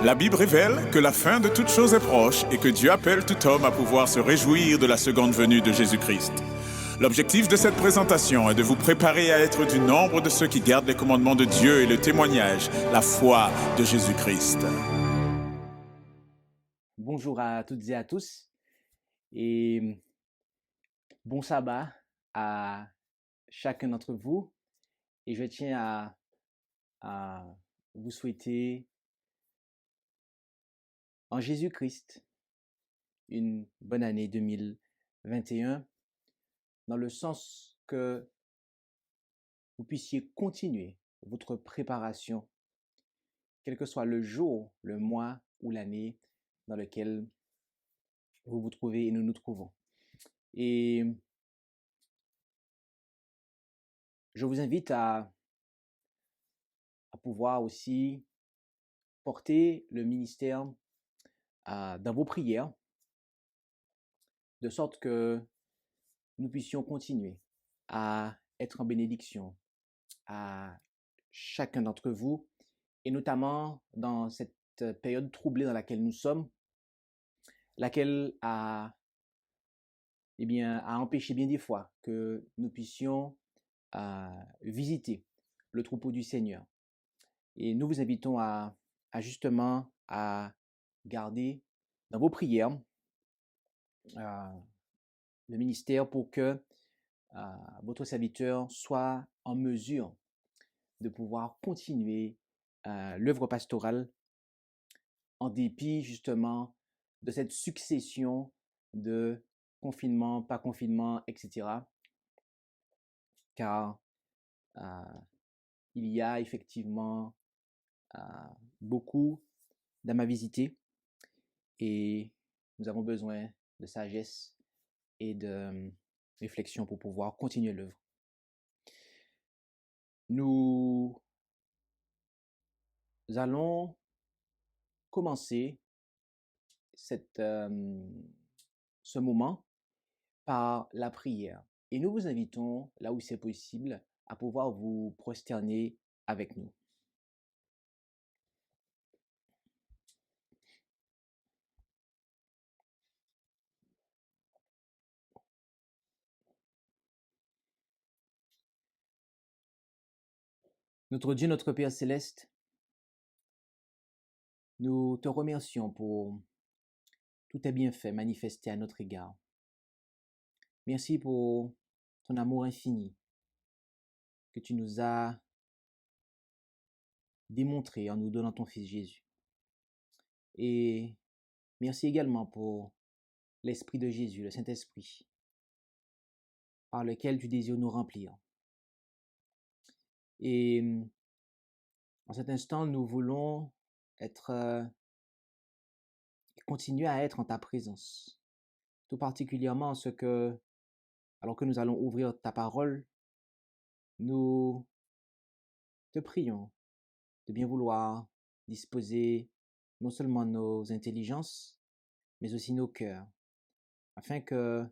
La Bible révèle que la fin de toute chose est proche et que Dieu appelle tout homme à pouvoir se réjouir de la seconde venue de Jésus-Christ. L'objectif de cette présentation est de vous préparer à être du nombre de ceux qui gardent les commandements de Dieu et le témoignage, la foi de Jésus-Christ. Bonjour à toutes et à tous et bon sabbat à chacun d'entre vous. Et je tiens à vous souhaiter en Jésus-Christ une bonne année 2021, dans le sens que vous puissiez continuer votre préparation, quel que soit le jour, le mois ou l'année dans lequel vous vous trouvez et nous nous trouvons. Et je vous invite à pouvoir aussi porter le ministère dans vos prières, de sorte que nous puissions continuer à être en bénédiction à chacun d'entre vous, et notamment dans cette période troublée dans laquelle nous sommes, laquelle a empêché bien des fois que nous puissions visiter le troupeau du Seigneur. Et nous vous invitons justement à garder dans vos prières le ministère pour que votre serviteur soit en mesure de pouvoir continuer l'œuvre pastorale en dépit justement de cette succession de confinement, pas confinement, etc. Car il y a effectivement beaucoup d'âmes à visiter et nous avons besoin de sagesse et de réflexion pour pouvoir continuer l'œuvre. Nous allons commencer ce moment par la prière. Et nous vous invitons, là où c'est possible, à pouvoir vous prosterner avec nous. Notre Dieu, notre Père céleste, nous te remercions pour tous tes bienfaits manifestés à notre égard. Merci pour ton amour infini que tu nous as démontré en nous donnant ton Fils Jésus. Et merci également pour l'Esprit de Jésus, le Saint-Esprit, par lequel tu désires nous remplir. Et en cet instant, nous voulons continuer à être en ta présence, tout particulièrement alors que nous allons ouvrir ta parole, nous te prions de bien vouloir disposer non seulement nos intelligences, mais aussi nos cœurs, afin que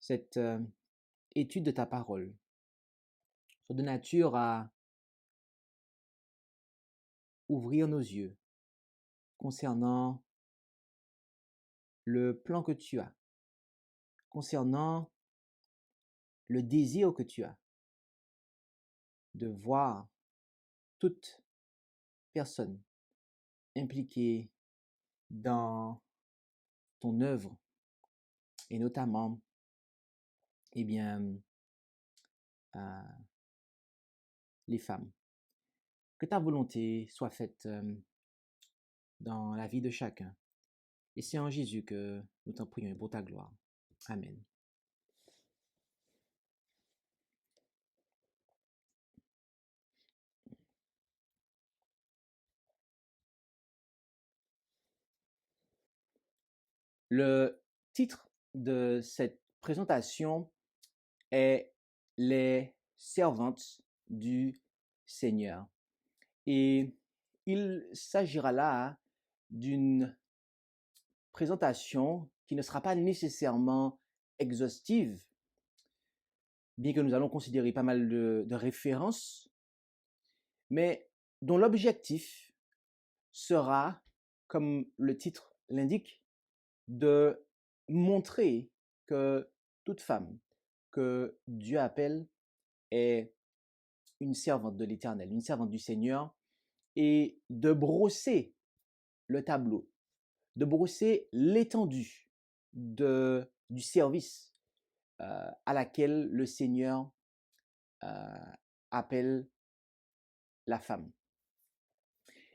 cette étude de ta parole soit de nature à ouvrir nos yeux concernant le plan que tu as, concernant le désir que tu as de voir toute personne impliquée dans ton œuvre, et notamment les femmes. Que ta volonté soit faite dans la vie de chacun. Et c'est en Jésus que nous t'en prions pour ta gloire. Amen. Le titre de cette présentation est Les servantes du Seigneur. Et il s'agira là d'une présentation qui ne sera pas nécessairement exhaustive, bien que nous allons considérer pas mal de références, mais dont l'objectif sera, comme le titre l'indique, de montrer que toute femme que Dieu appelle est une servante de l'Éternel, une servante du Seigneur, et de brosser le tableau, de brosser l'étendue du service à laquelle le Seigneur appelle la femme.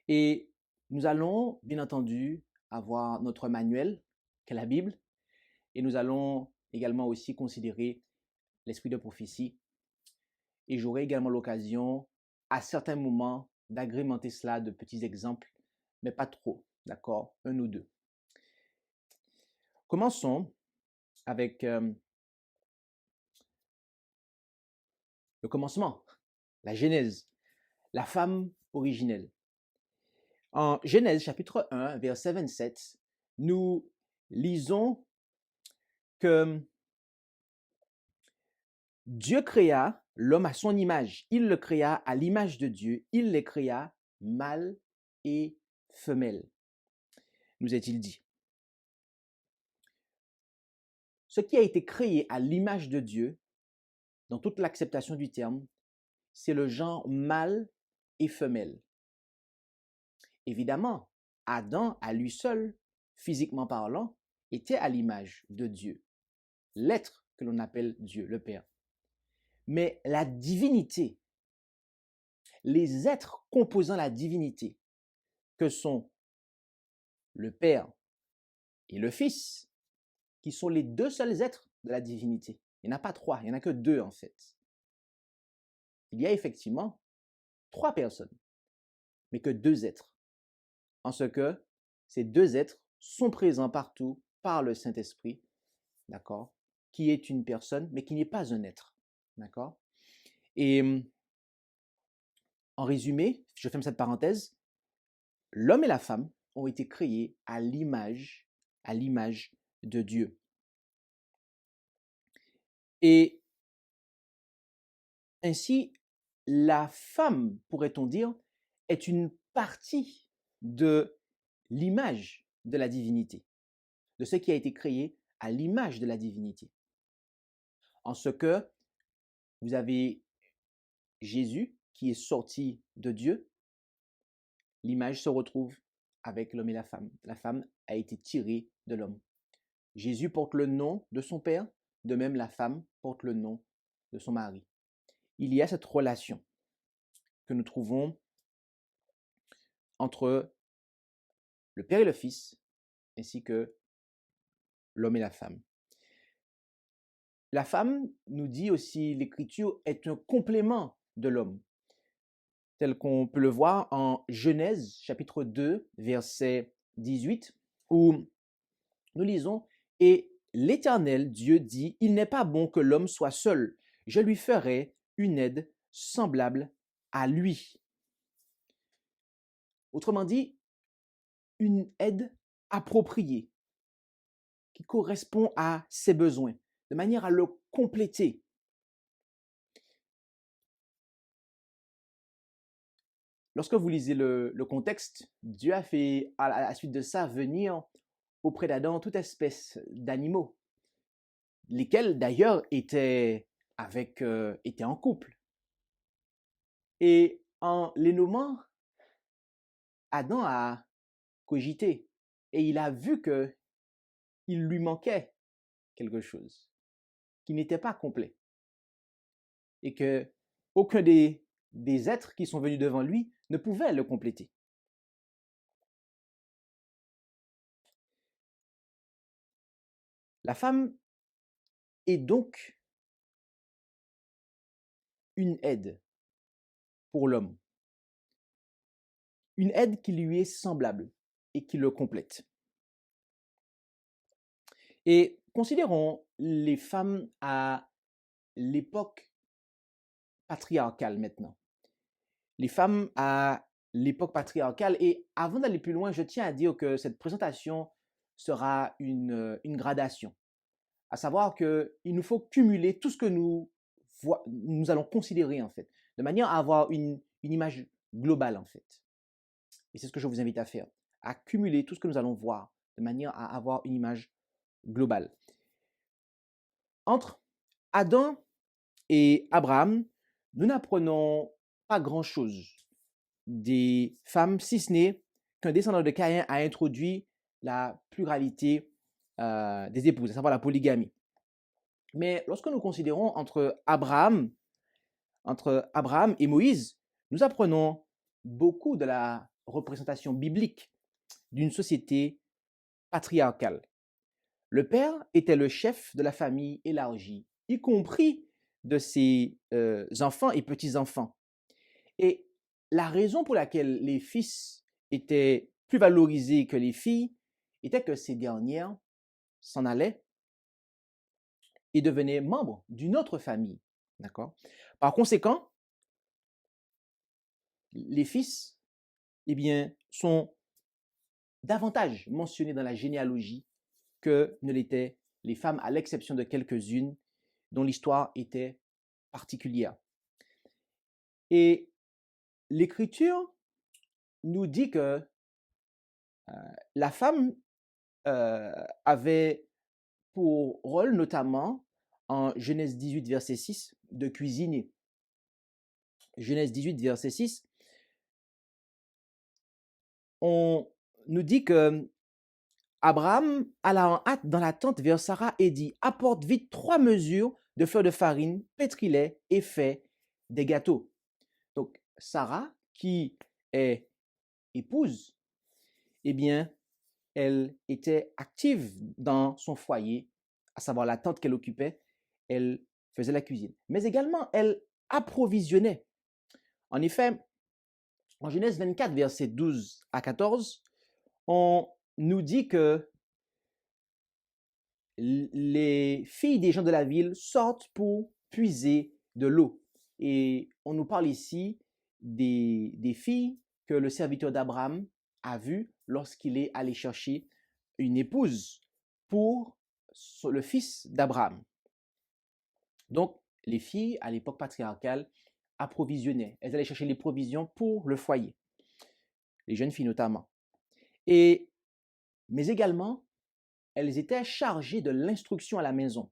Et nous allons, bien entendu, avoir notre manuel, qui est la Bible, et nous allons également aussi considérer l'esprit de prophétie. Et j'aurai également l'occasion, à certains moments, d'agrémenter cela de petits exemples, mais pas trop, d'accord? Un ou deux. Commençons avec le commencement, la Genèse, la femme originelle. En Genèse chapitre 1, verset 27, nous lisons que Dieu créa l'homme à son image. Il le créa à l'image de Dieu. Il les créa mâle et femelle, nous est-il dit. Ce qui a été créé à l'image de Dieu, dans toute l'acceptation du terme, c'est le genre mâle et femelle. Évidemment, Adam, à lui seul, physiquement parlant, était à l'image de Dieu, l'être que l'on appelle Dieu, le Père. Mais la divinité, les êtres composant la divinité, que sont le Père et le Fils, qui sont les deux seuls êtres de la divinité. Il n'y en a pas trois, il n'y en a que deux en fait. Il y a effectivement trois personnes, mais que deux êtres. En ce que ces deux êtres sont présents partout par le Saint-Esprit, d'accord, qui est une personne, mais qui n'est pas un être, d'accord. Et en résumé, je ferme cette parenthèse, l'homme et la femme ont été créés à l'image de Dieu. Et ainsi, la femme, pourrait-on dire, est une partie de l'image de la divinité, de ce qui a été créé à l'image de la divinité. En ce que vous avez Jésus qui est sorti de Dieu, l'image se retrouve avec l'homme et la femme. La femme a été tirée de l'homme. Jésus porte le nom de son Père, de même la femme porte le nom de son mari. Il y a cette relation que nous trouvons entre le Père et le Fils, ainsi que l'homme et la femme. La femme, nous dit aussi l'Écriture, est un complément de l'homme, tel qu'on peut le voir en Genèse chapitre 2, verset 18, où nous lisons « Et l'Éternel Dieu dit, il n'est pas bon que l'homme soit seul, je lui ferai une aide semblable à lui. » Autrement dit, une aide appropriée, qui correspond à ses besoins, de manière à le compléter. Lorsque vous lisez le contexte, Dieu a fait, à la suite de ça, venir auprès d'Adam toute espèce d'animaux, lesquels d'ailleurs étaient en couple. Et en les nommant, Adam a cogité et il a vu que il lui manquait quelque chose qui n'était pas complet et que aucun des êtres qui sont venus devant lui ne pouvait le compléter. La femme est donc une aide pour l'homme, une aide qui lui est semblable et qui le complète. Et considérons les femmes à l'époque patriarcale maintenant. Les femmes à l'époque patriarcale, et avant d'aller plus loin, je tiens à dire que cette présentation sera une gradation, à savoir qu'il nous faut cumuler tout ce que nous allons considérer en fait, de manière à avoir une image globale en fait. Et c'est ce que je vous invite à faire, à cumuler tout ce que nous allons voir de manière à avoir une image globale. Entre Adam et Abraham, nous n'apprenons pas grand-chose des femmes, si ce n'est qu'un descendant de Caïn a introduit la pluralité des épouses, à savoir la polygamie. Mais lorsque nous considérons entre Abraham et Moïse, nous apprenons beaucoup de la représentation biblique d'une société patriarcale. Le père était le chef de la famille élargie, y compris de ses enfants et petits-enfants. Et la raison pour laquelle les fils étaient plus valorisés que les filles était que ces dernières s'en allaient et devenaient membres d'une autre famille. D'accord? Par conséquent, les fils, eh bien, sont davantage mentionnés dans la généalogie que ne l'étaient les femmes, à l'exception de quelques-unes dont l'histoire était particulière. Et l'Écriture nous dit que la femme avait pour rôle, notamment en Genèse 18, verset 6, de cuisiner. Genèse 18, verset 6, on nous dit que Abraham alla en hâte dans la tente vers Sarah et dit: apporte vite 3 mesures de fleur de farine, pétris-les et fais des gâteaux. Donc, Sarah, qui est épouse, eh bien, elle était active dans son foyer, à savoir la tente qu'elle occupait. Elle faisait la cuisine. Mais également, elle approvisionnait. En effet, en Genèse 24, versets 12 à 14, on nous dit que les filles des gens de la ville sortent pour puiser de l'eau. Et on nous parle ici des filles que le serviteur d'Abraham a vues lorsqu'il est allé chercher une épouse pour le fils d'Abraham. Donc, les filles, à l'époque patriarcale, approvisionnaient. Elles allaient chercher les provisions pour le foyer, les jeunes filles notamment. Mais également, elles étaient chargées de l'instruction à la maison.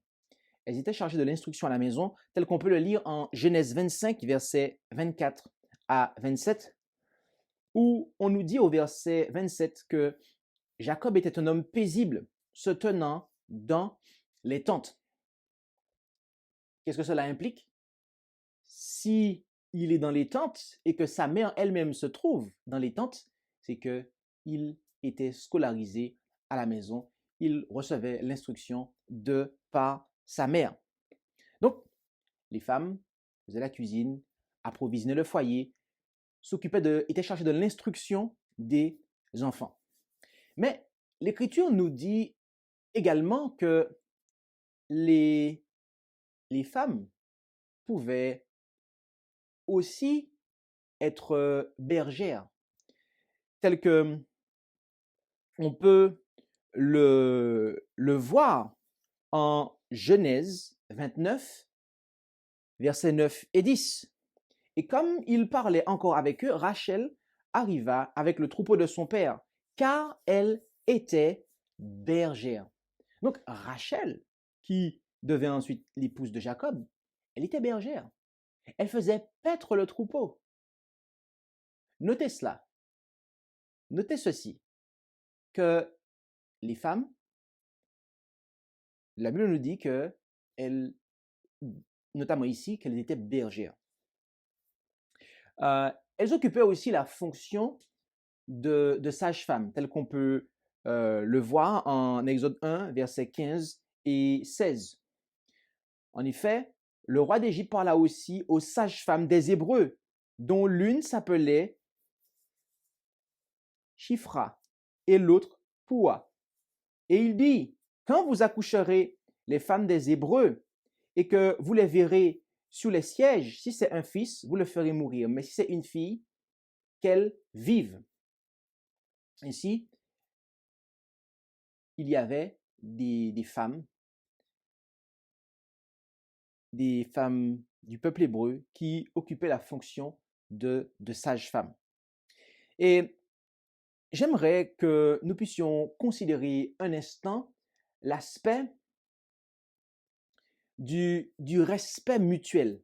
Elles étaient chargées de l'instruction à la maison, tel qu'on peut le lire en Genèse 25, versets 24 à 27, où on nous dit au verset 27 que Jacob était un homme paisible, se tenant dans les tentes. Qu'est-ce que cela implique? Si il est dans les tentes et que sa mère elle-même se trouve dans les tentes, c'est qu'il était scolarisé à la maison. Il recevait l'instruction de par sa mère. Donc, les femmes faisaient la cuisine, approvisionnaient le foyer, étaient chargées de l'instruction des enfants. Mais l'Écriture nous dit également que les femmes pouvaient aussi être bergères, tel que on peut le voir en Genèse 29, versets 9 et 10. Et comme il parlait encore avec eux, Rachel arriva avec le troupeau de son père, car elle était bergère. Donc Rachel, qui devint ensuite l'épouse de Jacob, elle était bergère. Elle faisait paître le troupeau. Notez cela. Notez ceci, que les femmes, la Bible nous dit que notamment ici, qu'elles étaient bergères. Elles occupaient aussi la fonction de sage-femme, tel qu'on peut le voir en Exode 1, versets 15 et 16. En effet, le roi d'Égypte parla aussi aux sages-femmes des Hébreux, dont l'une s'appelait Shifra et l'autre Poua. Et il dit, quand vous accoucherez les femmes des Hébreux et que vous les verrez sur les sièges, si c'est un fils, vous le ferez mourir, mais si c'est une fille, qu'elle vive. Ainsi, il y avait des femmes du peuple hébreu qui occupaient la fonction de sage-femme. Et j'aimerais que nous puissions considérer un instant l'aspect du respect mutuel.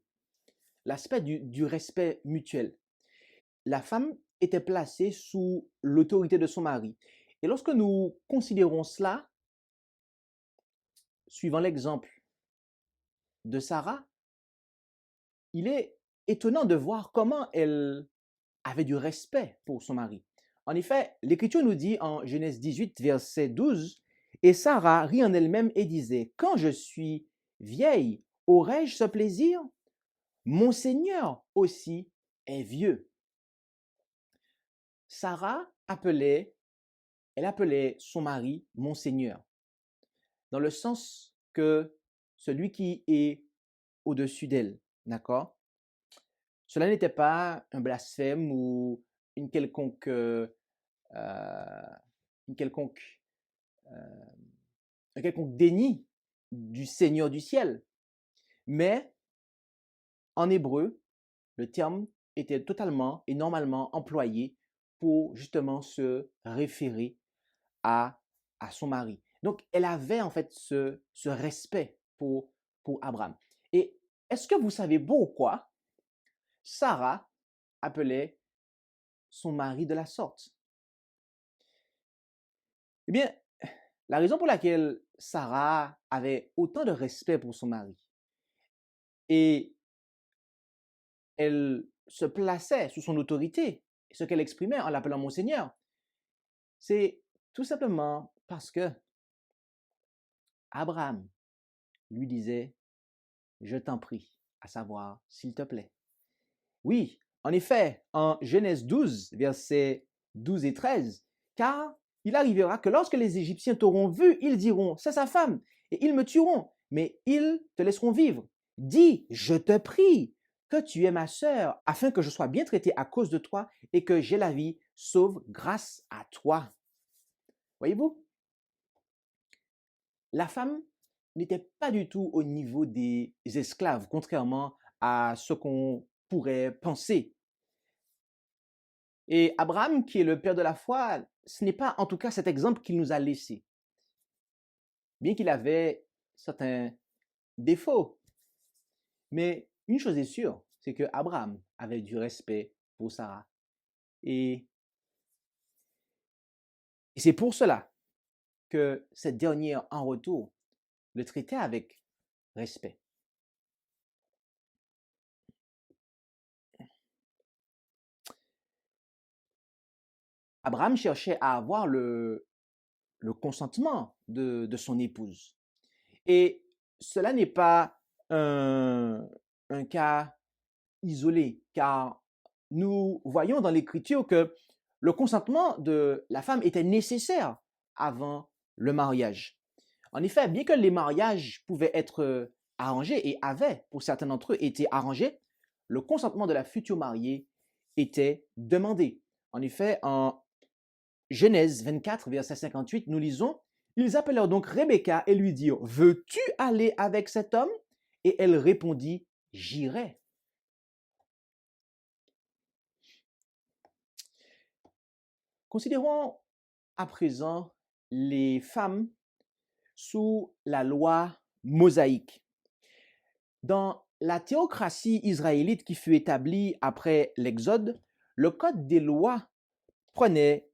L'aspect du respect mutuel. La femme était placée sous l'autorité de son mari. Et lorsque nous considérons cela, suivant l'exemple de Sarah, il est étonnant de voir comment elle avait du respect pour son mari. En effet, l'Écriture nous dit en Genèse 18, verset 12, « Et Sarah rit en elle-même et disait, « Quand je suis vieille, aurai-je ce plaisir? Mon Seigneur aussi est vieux. » Sarah appelait son mari mon Seigneur, dans le sens que celui qui est au-dessus d'elle, d'accord? Cela n'était pas un blasphème ou une quelconque, une quelconque, un quelconque déni du Seigneur du ciel. Mais en hébreu, le terme était totalement et normalement employé pour justement se référer à son mari. Donc, elle avait en fait ce respect pour Abraham. Et est-ce que vous savez pourquoi Sarah appelait son mari de la sorte? Eh bien, la raison pour laquelle Sarah avait autant de respect pour son mari et elle se plaçait sous son autorité, ce qu'elle exprimait en l'appelant mon Seigneur, c'est tout simplement parce que Abraham lui disait, je t'en prie, à savoir, s'il te plaît. Oui, en effet, en Genèse 12, versets 12 et 13, car il arrivera que lorsque les Égyptiens t'auront vu, ils diront, c'est sa femme, et ils me tueront, mais ils te laisseront vivre. Dis, je te prie, que tu es ma sœur, afin que je sois bien traité à cause de toi et que j'ai la vie sauve grâce à toi. Voyez-vous, la femme n'était pas du tout au niveau des esclaves, contrairement à ce qu'on pourrait penser. Et Abraham, qui est le père de la foi, ce n'est pas en tout cas cet exemple qu'il nous a laissé. Bien qu'il avait certains défauts. Mais une chose est sûre, c'est que Abraham avait du respect pour Sarah. Et c'est pour cela que cette dernière, en retour, le traitait avec respect. Abraham cherchait à avoir le consentement de son épouse. Et cela n'est pas un cas isolé, car nous voyons dans l'Écriture que le consentement de la femme était nécessaire avant le mariage. En effet, bien que les mariages pouvaient être arrangés et avaient, pour certains d'entre eux, été arrangés, le consentement de la future mariée était demandé. En effet, en Genèse 24, verset 58, nous lisons, « Ils appelèrent donc Rebecca et lui dirent, « Veux-tu aller avec cet homme? » Et elle répondit, « J'irai. » Considérons à présent les femmes sous la loi mosaïque. Dans la théocratie israélite qui fut établie après l'Exode, le code des lois reprenait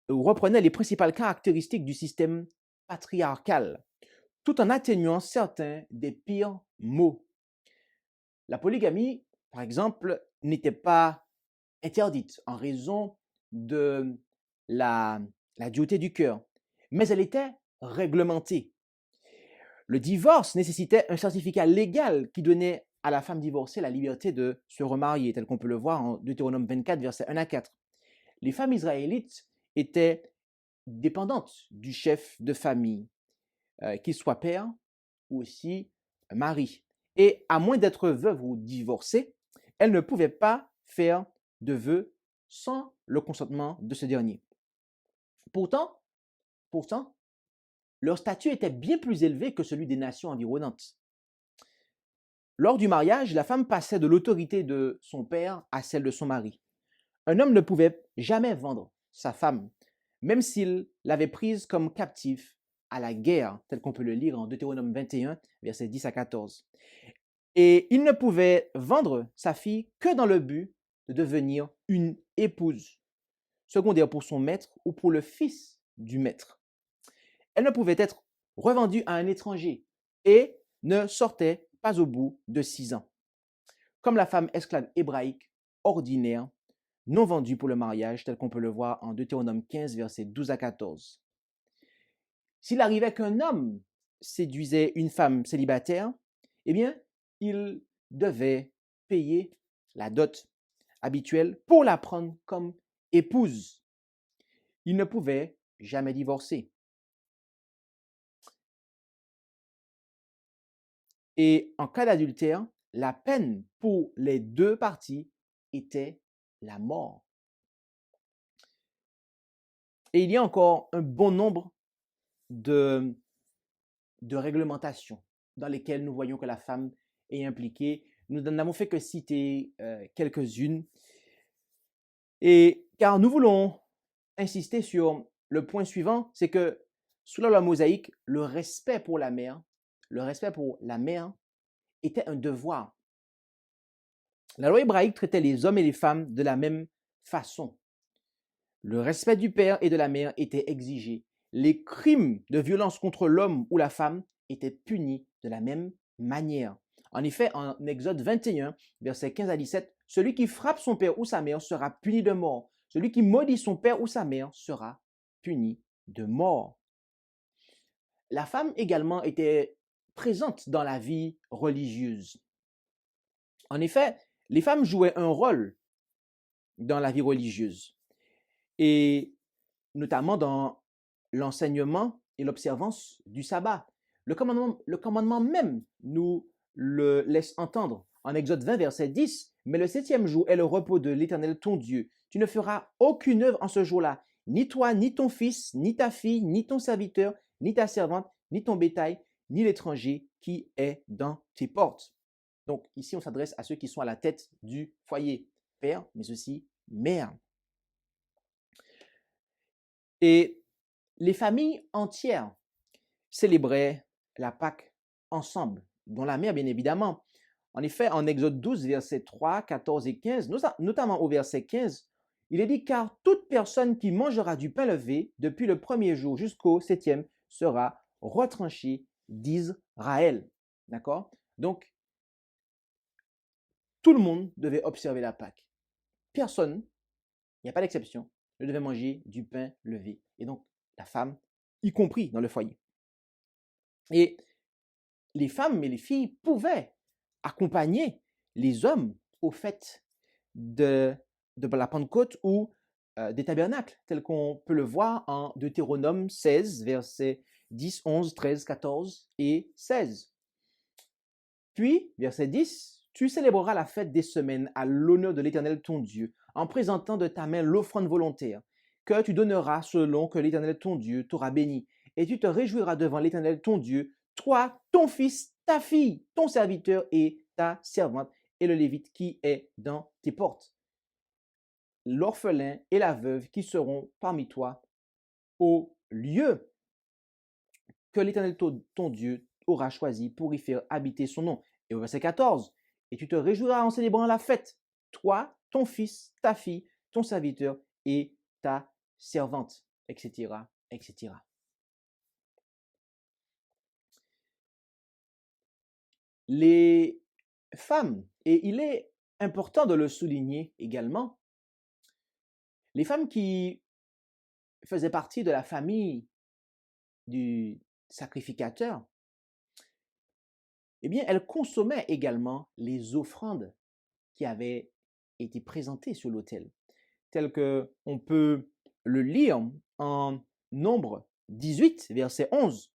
les principales caractéristiques du système patriarcal, tout en atténuant certains des pires maux. La polygamie, par exemple, n'était pas interdite en raison de la dureté du cœur, mais elle était réglementée. Le divorce nécessitait un certificat légal qui donnait à la femme divorcée la liberté de se remarier, tel qu'on peut le voir en Deutéronome 24, versets 1 à 4. Les femmes israélites étaient dépendantes du chef de famille, qu'il soit père ou aussi mari. Et à moins d'être veuve ou divorcée, elles ne pouvaient pas faire de vœux sans le consentement de ce dernier. Pourtant, leur statut était bien plus élevé que celui des nations environnantes. Lors du mariage, la femme passait de l'autorité de son père à celle de son mari. Un homme ne pouvait jamais vendre sa femme, même s'il l'avait prise comme captive à la guerre, tel qu'on peut le lire en Deutéronome 21, versets 10 à 14. Et il ne pouvait vendre sa fille que dans le but de devenir une épouse secondaire pour son maître ou pour le fils du maître. Elle ne pouvait être revendue à un étranger et ne sortait pas au bout de 6 ans, comme la femme esclave hébraïque ordinaire non vendue pour le mariage, tel qu'on peut le voir en Deutéronome 15, versets 12 à 14. S'il arrivait qu'un homme séduisait une femme célibataire, eh bien, il devait payer la dot habituelle pour la prendre comme épouse. Il ne pouvait jamais divorcer. Et en cas d'adultère, la peine pour les deux parties était la mort. Et il y a encore un bon nombre de réglementations dans lesquelles nous voyons que la femme est impliquée. Nous n'avons fait que citer quelques-unes. Et car nous voulons insister sur le point suivant, c'est que sous la loi mosaïque, le respect pour la mère était un devoir. La loi hébraïque traitait les hommes et les femmes de la même façon. Le respect du père et de la mère était exigé. Les crimes de violence contre l'homme ou la femme étaient punis de la même manière. En effet, en Exode 21, versets 15 à 17, celui qui frappe son père ou sa mère sera puni de mort. Celui qui maudit son père ou sa mère sera puni de mort. La femme également était présente dans la vie religieuse. En effet, les femmes jouaient un rôle dans la vie religieuse, et notamment dans l'enseignement et l'observance du sabbat. Le commandement même nous le laisse entendre en Exode 20, verset 10. Mais le 7e jour est le repos de l'Éternel ton Dieu. Tu ne feras aucune œuvre en ce jour-là, ni toi, ni ton fils, ni ta fille, ni ton serviteur, ni ta servante, ni ton bétail, ni l'étranger qui est dans tes portes. Donc ici, on s'adresse à ceux qui sont à la tête du foyer, père, mais aussi mère. Et les familles entières célébraient la Pâque ensemble, dont la mère, bien évidemment. En effet, en Exode 12, versets 3, 14 et 15, notamment au verset 15, il est dit « Car toute personne qui mangera du pain levé depuis le premier jour jusqu'au 7e sera retranchée d'Israël. » D'accord? Donc, tout le monde devait observer la Pâque. Personne, il n'y a pas d'exception, ne devait manger du pain levé. Et donc, la femme, y compris dans le foyer. Et les femmes et les filles pouvaient accompagner les hommes aux fêtes de la Pentecôte ou des tabernacles, tel qu'on peut le voir en Deutéronome 16, versets 10, 11, 13, 14 et 16. Puis, verset 10, tu célébreras la fête des semaines à l'honneur de l'Éternel ton Dieu, en présentant de ta main l'offrande volontaire, que tu donneras selon que l'Éternel ton Dieu t'aura béni. Et tu te réjouiras devant l'Éternel ton Dieu, toi, ton fils, ta fille, ton serviteur et ta servante, et le Lévite qui est dans tes portes, l'orphelin et la veuve qui seront parmi toi au lieu que l'Éternel ton Dieu aura choisi pour y faire habiter son nom. Et au verset 14, et tu te réjouiras en célébrant la fête, toi, ton fils, ta fille, ton serviteur et ta servante, etc., etc. Les femmes, et il est important de le souligner également, les femmes qui faisaient partie de la famille du sacrificateur, eh bien, elles consommaient également les offrandes qui avaient été présentées sur l'autel, tel qu'on peut le lire en Nombre 18, verset 11.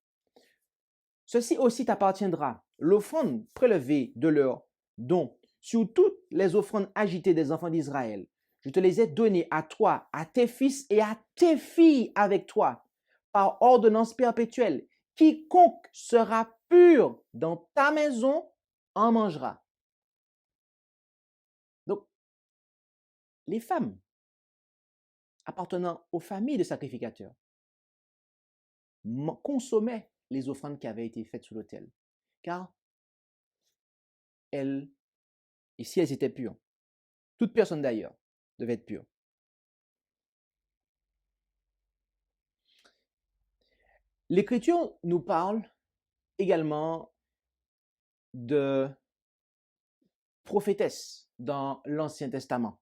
Ceci aussi t'appartiendra, l'offrande prélevée de leurs dons sur toutes les offrandes agitées des enfants d'Israël. Je te les ai données à toi, à tes fils et à tes filles avec toi, par ordonnance perpétuelle. Quiconque sera pur dans ta maison en mangera. Donc, les femmes appartenant aux familles de sacrificateurs consommaient les offrandes qui avaient été faites sur l'autel, car elles, et si elles étaient pures, toute personne d'ailleurs devait être pure. L'Écriture nous parle également de prophétesse dans l'Ancien Testament.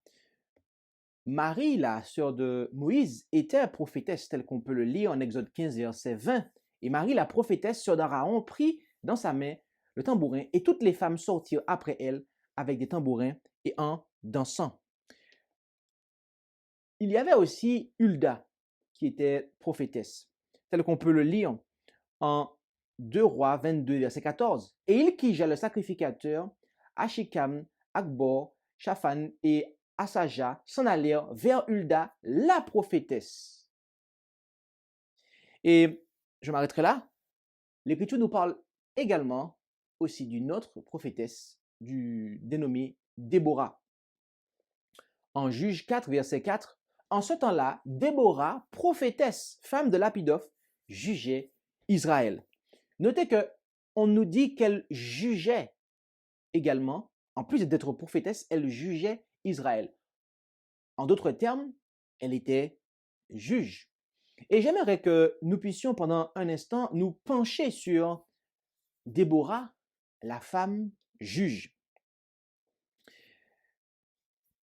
Marie, la sœur de Moïse, était prophétesse, telle qu'on peut le lire en Exode 15, verset 20. Et Marie, la prophétesse, sœur d'Aaron, prit dans sa main le tambourin, et toutes les femmes sortirent après elle avec des tambourins et en dansant. Il y avait aussi Hulda, qui était prophétesse, telle qu'on peut le lire en 2 Rois 22, verset 14. Et il quija le sacrificateur, Ashikam, Akbor, Shaphan et Asaja s'en allèrent vers Hulda, la prophétesse. Et je m'arrêterai là. L'Écriture nous parle également aussi d'une autre prophétesse dénommée Déborah. En Juge 4, verset 4, en ce temps-là, Déborah, prophétesse, femme de Lapidophe, jugeait Israël. Notez que on nous dit qu'elle jugeait également, en plus d'être prophétesse, elle jugeait Israël. En d'autres termes, elle était juge. Et j'aimerais que nous puissions pendant un instant nous pencher sur Déborah, la femme juge.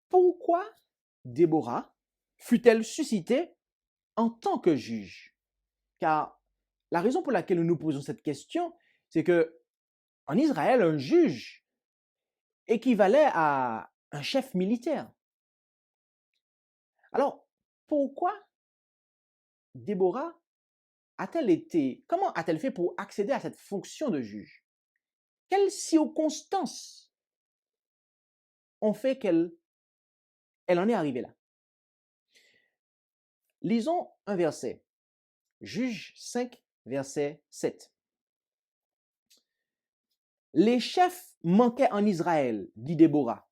Pourquoi Déborah fut-elle suscitée en tant que juge? Car la raison pour laquelle nous nous posons cette question, c'est que en Israël, un juge équivalait à un chef militaire. Alors, pourquoi Déborah comment a-t-elle fait pour accéder à cette fonction de juge? Quelles circonstances ont fait qu'elle en est arrivée là? Lisons un verset. Juge 5, verset 7. Les chefs manquaient en Israël, dit Déborah.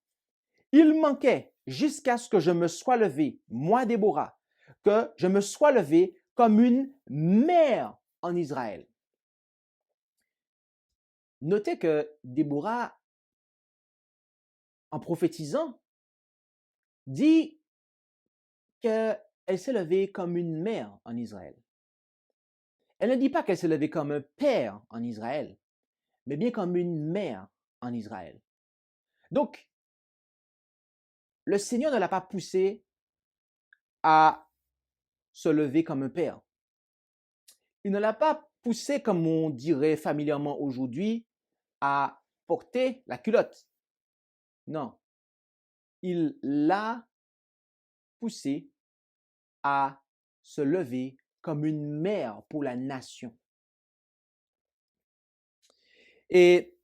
Ils manquaient jusqu'à ce que je me sois levé, moi Déborah, que je me sois levé comme une mère en Israël. Notez que Déborah, en prophétisant, dit qu'elle s'est levée comme une mère en Israël. Elle ne dit pas qu'elle s'est levée comme un père en Israël, mais bien comme une mère en Israël. Donc, le Seigneur ne l'a pas poussée à se lever comme un père. Il ne l'a pas poussée, comme on dirait familièrement aujourd'hui, à porter la culotte. Non. Il l'a poussée à se lever comme une mère pour la nation. Et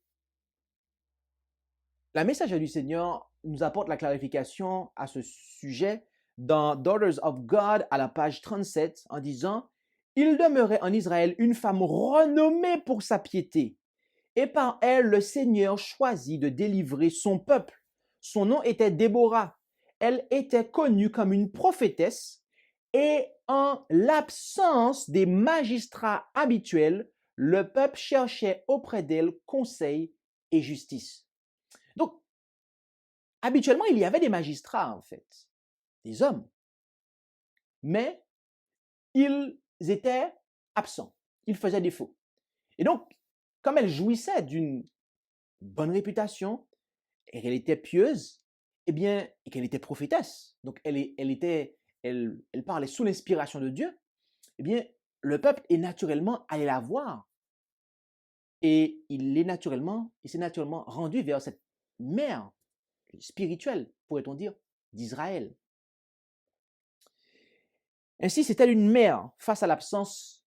la messagerie du Seigneur nous apporte la clarification à ce sujet dans Daughters of God à la page 37 en disant « Il demeurait en Israël une femme renommée pour sa piété, et par elle le Seigneur choisit de délivrer son peuple. Son nom était Déborah. Elle était connue comme une prophétesse, et en l'absence des magistrats habituels, le peuple cherchait auprès d'elle conseil et justice. » Donc, habituellement, il y avait des magistrats, en fait, des hommes, mais ils étaient absents, ils faisaient défaut. Et donc, comme elle jouissait d'une bonne réputation, et qu'elle était pieuse, eh bien, et qu'elle était prophétesse, donc elle parlait sous l'inspiration de Dieu, eh bien, le peuple est naturellement allé la voir. Et il s'est naturellement rendu vers cette mère spirituelle, pourrait-on dire, d'Israël. Ainsi, c'était une mère face à l'absence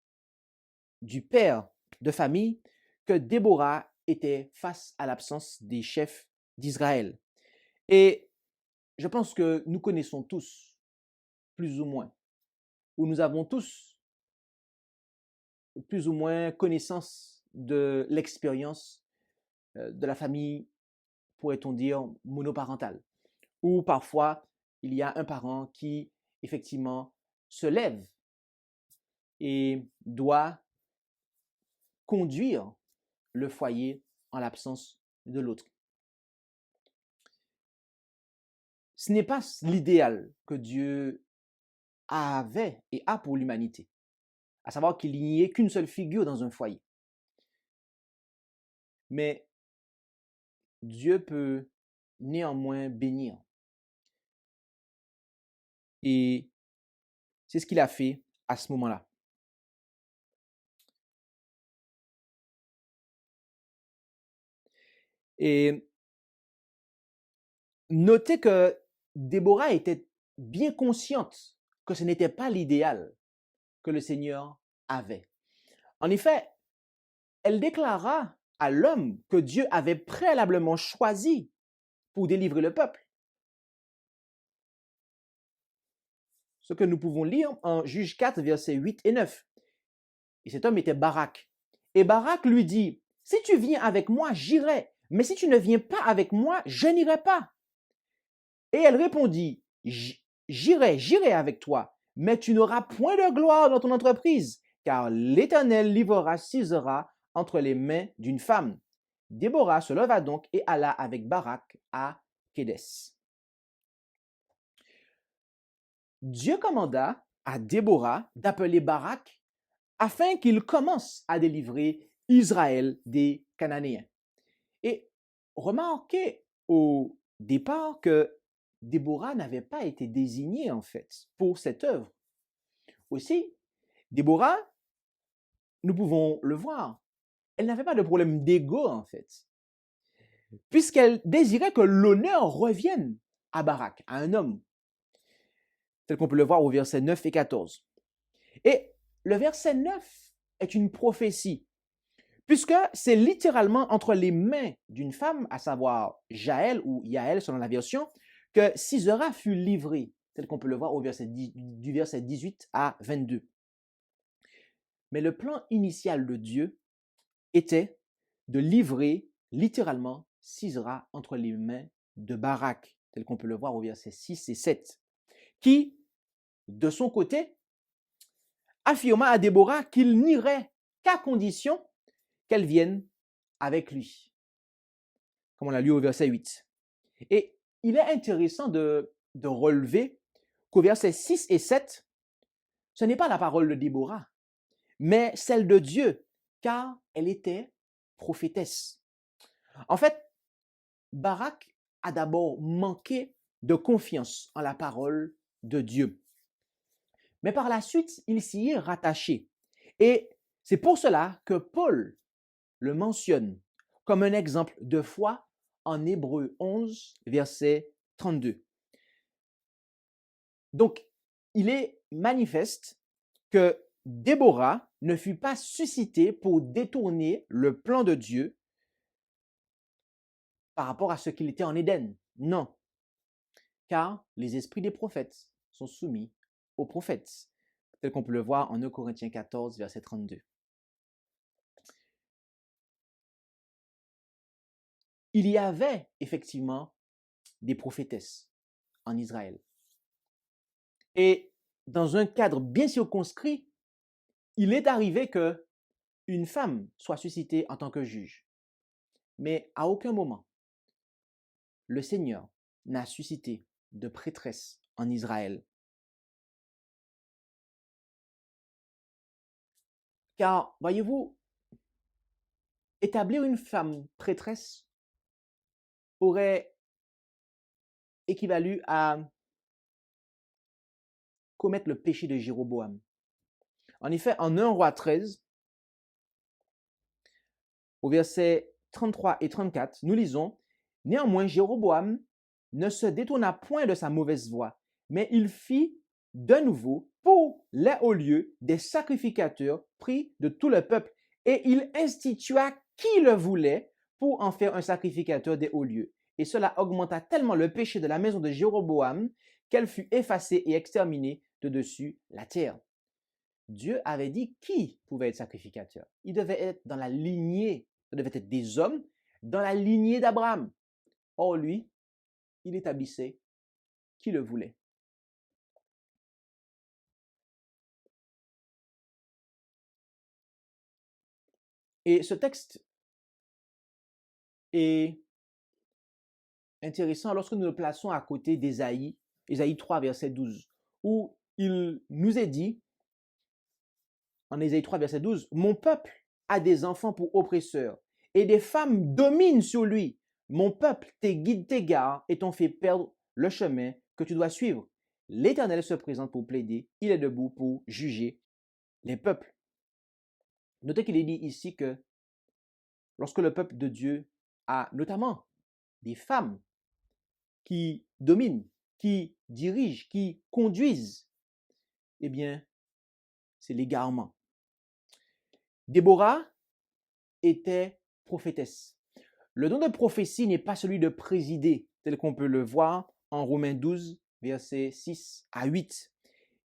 du père de famille que Déborah était face à l'absence des chefs d'Israël. Et je pense que nous connaissons tous, plus ou moins, ou nous avons tous plus ou moins connaissance de l'expérience de la famille, pourrait-on dire, monoparentale, où parfois il y a un parent qui effectivement, se lève et doit conduire le foyer en l'absence de l'autre. Ce n'est pas l'idéal que Dieu avait et a pour l'humanité, à savoir qu'il n'y ait qu'une seule figure dans un foyer. Mais Dieu peut néanmoins bénir. Et c'est ce qu'il a fait à ce moment-là. Et notez que Déborah était bien consciente que ce n'était pas l'idéal que le Seigneur avait. En effet, elle déclara à l'homme que Dieu avait préalablement choisi pour délivrer le peuple. Ce que nous pouvons lire en Juge 4, versets 8 et 9. Et cet homme était Barak. Et Barak lui dit, « Si tu viens avec moi, j'irai, mais si tu ne viens pas avec moi, je n'irai pas. » Et elle répondit, « J'irai avec toi, mais tu n'auras point de gloire dans ton entreprise, car l'Éternel livrera Sisera entre les mains d'une femme. » Déborah se leva donc et alla avec Barak à Kédès. Dieu commanda à Déborah d'appeler Barak afin qu'il commence à délivrer Israël des Cananéens. Et remarquez au départ que Déborah n'avait pas été désignée en fait pour cette œuvre. Aussi, Déborah, nous pouvons le voir, elle n'avait pas de problème d'ego en fait, puisqu'elle désirait que l'honneur revienne à Barak, à un homme, tel qu'on peut le voir au verset 9 et 14. Et le verset 9 est une prophétie, puisque c'est littéralement entre les mains d'une femme, à savoir Jaël ou Yaël selon la version, que Sisera fut livré, tel qu'on peut le voir au du verset 18 à 22. Mais le plan initial de Dieu était de livrer littéralement Sisera entre les mains de Barak, tel qu'on peut le voir au verset 6 et 7, qui, de son côté, affirma à Déborah qu'il n'irait qu'à condition qu'elle vienne avec lui, comme on l'a lu au verset 8. Et il est intéressant de relever qu'au verset 6 et 7, ce n'est pas la parole de Déborah, mais celle de Dieu, car elle était prophétesse. En fait, Barak a d'abord manqué de confiance en la parole de Dieu. Mais par la suite, il s'y est rattaché. Et c'est pour cela que Paul le mentionne comme un exemple de foi en Hébreux 11, verset 32. Donc, il est manifeste que Déborah ne fut pas suscitée pour détourner le plan de Dieu par rapport à ce qu'il était en Éden. Non, car les esprits des prophètes sont soumis aux prophètes, tel qu'on peut le voir en 1 Corinthiens 14, verset 32. Il y avait effectivement des prophétesses en Israël. Et dans un cadre bien circonscrit, il est arrivé que une femme soit suscitée en tant que juge. Mais à aucun moment, le Seigneur n'a suscité de prêtresse en Israël. Car, voyez-vous, établir une femme prêtresse aurait équivalu à commettre le péché de Jéroboam. En effet, en 1 Roi 13, au verset 33 et 34, nous lisons « Néanmoins, Jéroboam ne se détourna point de sa mauvaise voie, mais il fit de nouveau pour les hauts lieux des sacrificateurs pris de tout le peuple, et il institua qui le voulait pour en faire un sacrificateur des hauts lieux. Et cela augmenta tellement le péché de la maison de Jéroboam qu'elle fut effacée et exterminée de dessus la terre. » Dieu avait dit qui pouvait être sacrificateur. Il devait être dans la lignée, ça devait être des hommes dans la lignée d'Abraham. Or, lui, il établissait qui le voulait. Et ce texte est intéressant lorsque nous le plaçons à côté d'Ésaïe, Ésaïe 3, verset 12, où il nous est dit, en Ésaïe 3, verset 12, « Mon peuple a des enfants pour oppresseurs, et des femmes dominent sur lui. Mon peuple, tes guides t'égarent et t'ont fait perdre le chemin que tu dois suivre. L'Éternel se présente pour plaider, il est debout pour juger les peuples. » Notez qu'il est dit ici que lorsque le peuple de Dieu a notamment des femmes qui dominent, qui dirigent, qui conduisent, eh bien, c'est l'égarement. Déborah était prophétesse. Le don de prophétie n'est pas celui de présider, tel qu'on peut le voir en Romains 12, versets 6 à 8.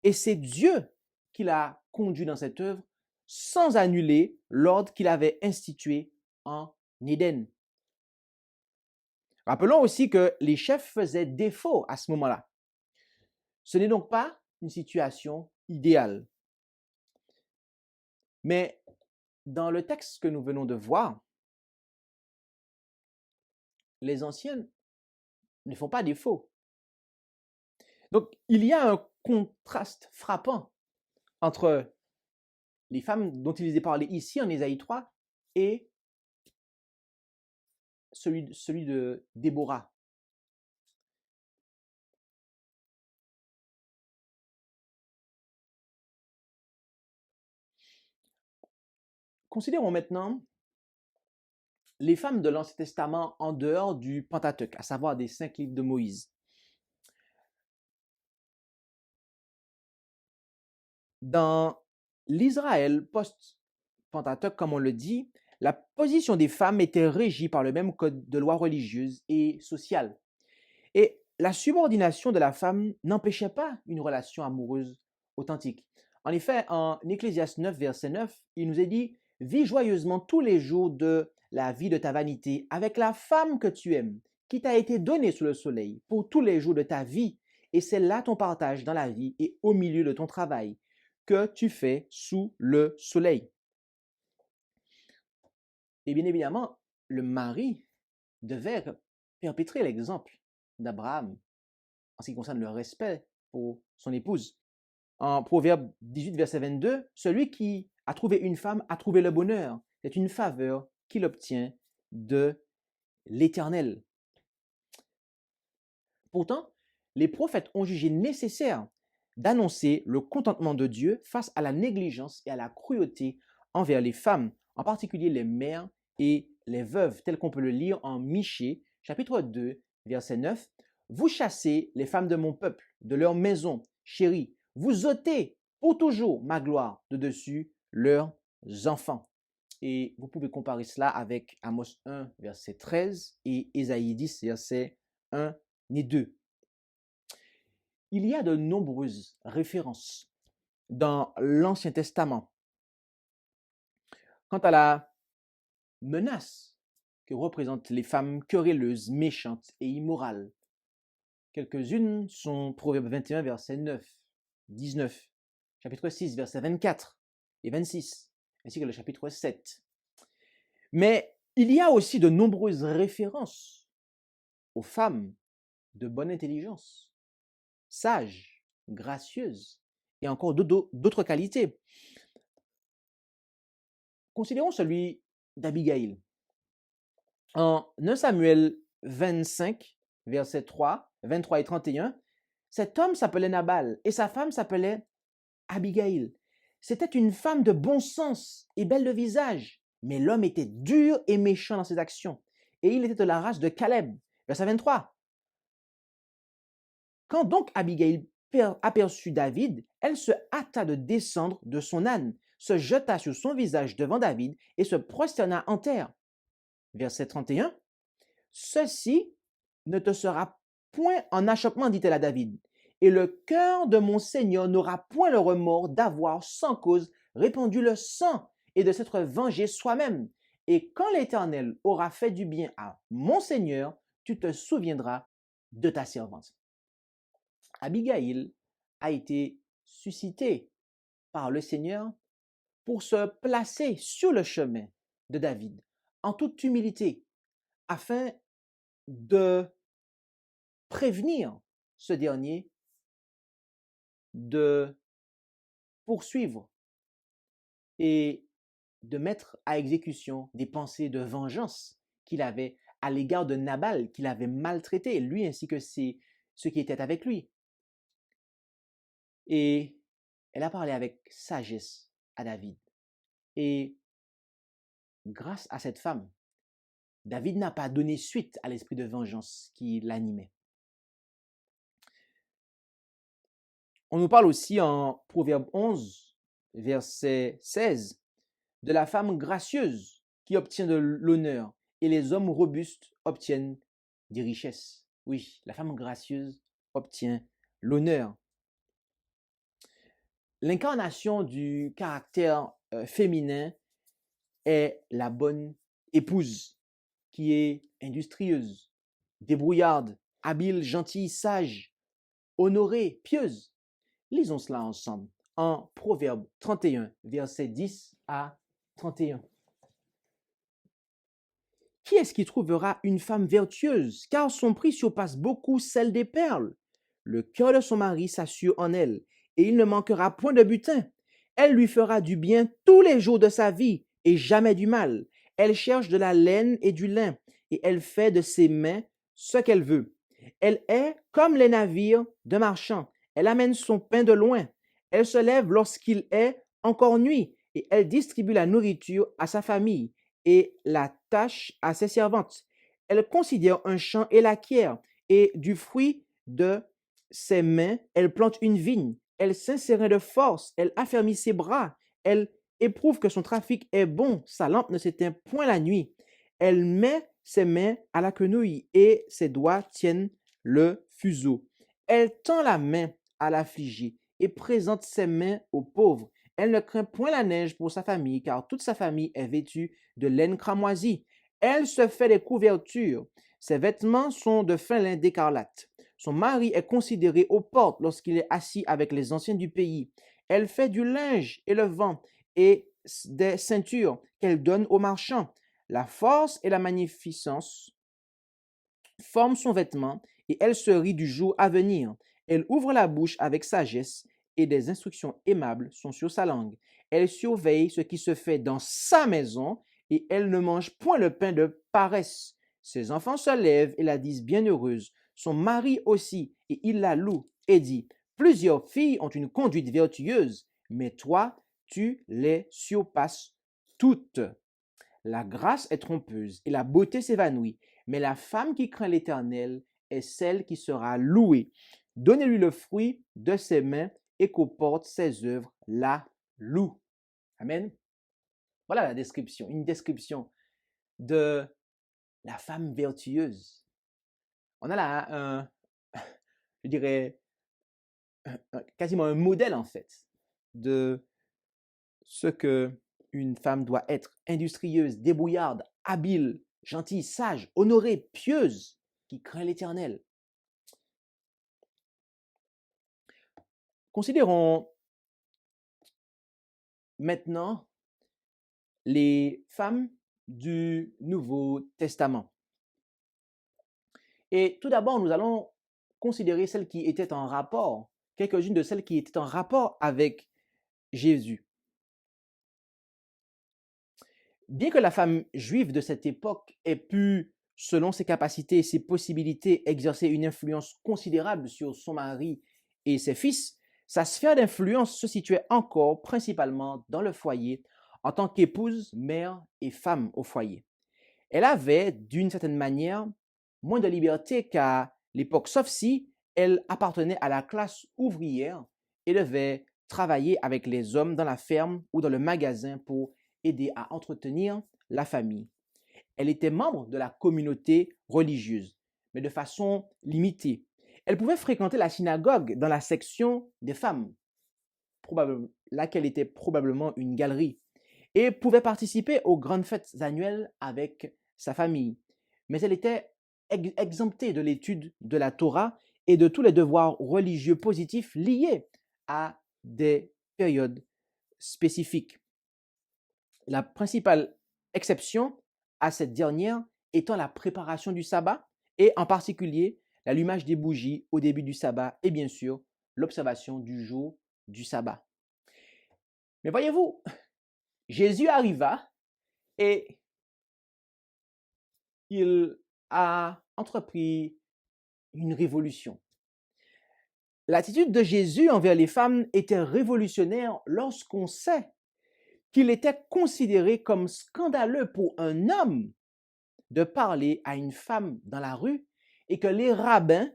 Et c'est Dieu qui l'a conduit dans cette œuvre sans annuler l'ordre qu'il avait institué en Éden. Rappelons aussi que les chefs faisaient défaut à ce moment-là. Ce n'est donc pas une situation idéale. Mais dans le texte que nous venons de voir, les anciens ne font pas défaut. Donc, il y a un contraste frappant entre les femmes dont il est parlé ici en Ésaïe 3 et celui de Déborah. Considérons maintenant les femmes de l'Ancien Testament en dehors du Pentateuque, à savoir des 5 livres de Moïse. Dans l'Israël post-Pentateuque, comme on le dit, la position des femmes était régie par le même code de loi religieuse et sociale. Et la subordination de la femme n'empêchait pas une relation amoureuse authentique. En effet, en Ecclésiaste 9, verset 9, il nous est dit « Vis joyeusement tous les jours de la vie de ta vanité avec la femme que tu aimes, qui t'a été donnée sous le soleil pour tous les jours de ta vie, et c'est là ton partage dans la vie et au milieu de ton travail que tu fais sous le soleil. » Et bien évidemment, le mari devait perpétrer l'exemple d'Abraham en ce qui concerne le respect pour son épouse. En Proverbe 18, verset 22, « Celui qui a trouvé une femme a trouvé le bonheur. C'est une faveur qu'il obtient de l'Éternel. » Pourtant, les prophètes ont jugé nécessaire d'annoncer le contentement de Dieu face à la négligence et à la cruauté envers les femmes, en particulier les mères et les veuves, tel qu'on peut le lire en Michée, chapitre 2, verset 9. « Vous chassez les femmes de mon peuple, de leur maison, chérie. Vous ôtez pour toujours ma gloire de dessus leurs enfants. » Et vous pouvez comparer cela avec Amos 1, verset 13 et Ésaïe 10, verset 1 et 2. Il y a de nombreuses références dans l'Ancien Testament quant à la menace que représentent les femmes querelleuses, méchantes et immorales. Quelques-unes sont Proverbe 21, verset 9, 19, chapitre 6, verset 24 et 26, ainsi que le chapitre 7. Mais il y a aussi de nombreuses références aux femmes de bonne intelligence, sages, gracieuses et encore d'autres qualités. Considérons celui d'Abigaïl. En 1 Samuel 25, verset 3, 23 et 31, cet homme s'appelait Nabal et sa femme s'appelait Abigaïl. C'était une femme de bon sens et belle de visage, mais l'homme était dur et méchant dans ses actions. Et il était de la race de Caleb. Verset 23. Quand donc Abigaïl aperçut David, elle se hâta de descendre de son âne, se jeta sur son visage devant David et se prosterna en terre. Verset 31. Ceci ne te sera point en achoppement, dit-elle à David, et le cœur de mon Seigneur n'aura point le remords d'avoir sans cause répandu le sang et de s'être vengé soi-même. Et quand l'Éternel aura fait du bien à mon Seigneur, tu te souviendras de ta servante. Abigaïl a été suscitée par le Seigneur pour se placer sur le chemin de David en toute humilité afin de prévenir ce dernier de poursuivre et de mettre à exécution des pensées de vengeance qu'il avait à l'égard de Nabal, qu'il avait maltraité, lui ainsi que ceux qui étaient avec lui. Et elle a parlé avec sagesse à David. Et grâce à cette femme, David n'a pas donné suite à l'esprit de vengeance qui l'animait. On nous parle aussi en Proverbe 11, verset 16, de la femme gracieuse qui obtient de l'honneur et les hommes robustes obtiennent des richesses. Oui, la femme gracieuse obtient l'honneur. L'incarnation du caractère féminin est la bonne épouse qui est industrieuse, débrouillarde, habile, gentille, sage, honorée, pieuse. Lisons cela ensemble en Proverbe 31, versets 10 à 31. Qui est-ce qui trouvera une femme vertueuse, car son prix surpasse beaucoup celle des perles? Le cœur de son mari s'assure en elle, et il ne manquera point de butin. Elle lui fera du bien tous les jours de sa vie, et jamais du mal. Elle cherche de la laine et du lin, et elle fait de ses mains ce qu'elle veut. Elle est comme les navires de marchands. Elle amène son pain de loin. Elle se lève lorsqu'il est encore nuit, et elle distribue la nourriture à sa famille et la tâche à ses servantes. Elle considère un champ et l'acquiert, et du fruit de ses mains, elle plante une vigne. Elle s'insère de force, elle affermit ses bras, elle éprouve que son trafic est bon, sa lampe ne s'éteint point la nuit. Elle met ses mains à la quenouille et ses doigts tiennent le fuseau. Elle tend la main à l'affligé et présente ses mains aux pauvres. Elle ne craint point la neige pour sa famille, car toute sa famille est vêtue de laine cramoisie. Elle se fait des couvertures. Ses vêtements sont de fin lin d'écarlate. Son mari est considéré aux portes lorsqu'il est assis avec les anciens du pays. Elle fait du linge et le vent et des ceintures qu'elle donne aux marchands. La force et la magnificence forment son vêtement et elle se rit du jour à venir. Elle ouvre la bouche avec sagesse et des instructions aimables sont sur sa langue. Elle surveille ce qui se fait dans sa maison et elle ne mange point le pain de paresse. Ses enfants se lèvent et la disent bienheureuse. Son mari aussi, et il la loue et dit, plusieurs filles ont une conduite vertueuse, mais toi, tu les surpasses toutes. La grâce est trompeuse et la beauté s'évanouit, mais la femme qui craint l'Éternel est celle qui sera louée. Donnez-lui le fruit de ses mains et qu'aux portes ses œuvres la louent. Amen. Voilà la description, une description de la femme vertueuse. On a là je dirais, quasiment un modèle en fait de ce que une femme doit être: industrieuse, débrouillarde, habile, gentille, sage, honorée, pieuse, qui craint l'Éternel. Considérons maintenant les femmes du Nouveau Testament. Et tout d'abord, nous allons considérer celles qui étaient en rapport, quelques-unes de celles qui étaient en rapport avec Jésus. Bien que la femme juive de cette époque ait pu, selon ses capacités et ses possibilités, exercer une influence considérable sur son mari et ses fils, sa sphère d'influence se situait encore principalement dans le foyer en tant qu'épouse, mère et femme au foyer. Elle avait, d'une certaine manière, moins de liberté qu'à l'époque, sauf si elle appartenait à la classe ouvrière et devait travailler avec les hommes dans la ferme ou dans le magasin pour aider à entretenir la famille. Elle était membre de la communauté religieuse, mais de façon limitée. Elle pouvait fréquenter la synagogue dans la section des femmes, laquelle était probablement une galerie, et pouvait participer aux grandes fêtes annuelles avec sa famille. Mais elle était exemptée de l'étude de la Torah et de tous les devoirs religieux positifs liés à des périodes spécifiques. La principale exception à cette dernière étant la préparation du sabbat et en particulier l'allumage des bougies au début du sabbat et bien sûr l'observation du jour du sabbat. Mais voyez-vous, Jésus arriva et il a entrepris une révolution. L'attitude de Jésus envers les femmes était révolutionnaire lorsqu'on sait qu'il était considéré comme scandaleux pour un homme de parler à une femme dans la rue et que les rabbins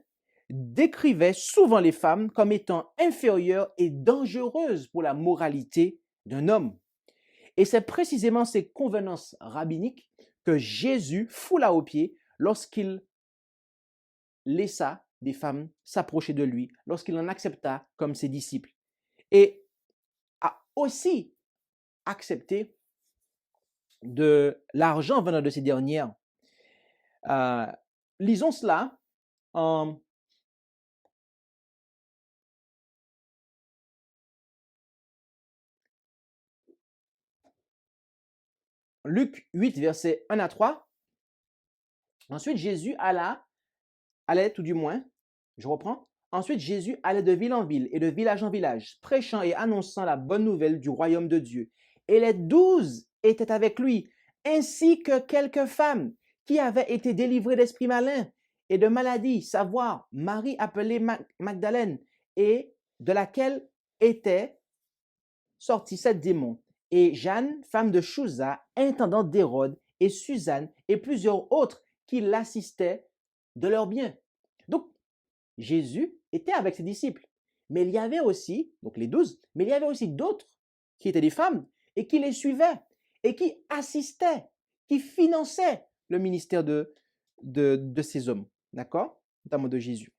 décrivaient souvent les femmes comme étant inférieures et dangereuses pour la moralité d'un homme. Et c'est précisément ces convenances rabbiniques que Jésus foula aux pieds lorsqu'il laissa des femmes s'approcher de lui, lorsqu'il en accepta comme ses disciples. Et a aussi accepté de l'argent venant de ces dernières. Lisons cela en Luc 8, versets 1 à 3. Ensuite, Jésus allait tout du moins, je reprends. Ensuite, Jésus allait de ville en ville et de village en village, prêchant et annonçant la bonne nouvelle du royaume de Dieu. Et les 12 étaient avec lui, ainsi que quelques femmes qui avaient été délivrées d'esprits malins et de maladies, savoir Marie appelée Magdalène, et de laquelle étaient sortis 7 démons, et Jeanne, femme de Chouza, intendante d'Hérode, et Suzanne, et plusieurs autres qui l'assistaient de leurs biens. Donc, Jésus était avec ses disciples. Mais il y avait aussi, donc les 12, mais il y avait aussi d'autres qui étaient des femmes et qui les suivaient et qui assistaient, qui finançaient le ministère de ces hommes, d'accord? Notamment de Jésus.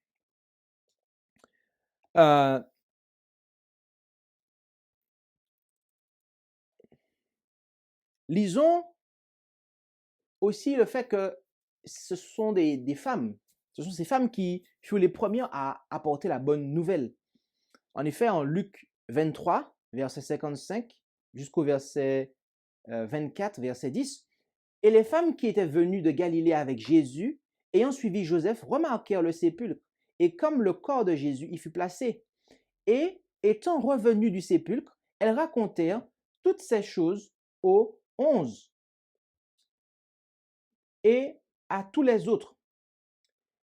Lisons aussi le fait que ce sont des femmes, ce sont ces femmes qui furent les premières à apporter la bonne nouvelle. En effet, en Luc 23, verset 55, jusqu'au verset 24, verset 10, « Et les femmes qui étaient venues de Galilée avec Jésus, ayant suivi Joseph, remarquèrent le sépulcre, et comme le corps de Jésus y fut placé. Et, étant revenues du sépulcre, elles racontèrent toutes ces choses aux 11 et à tous les autres.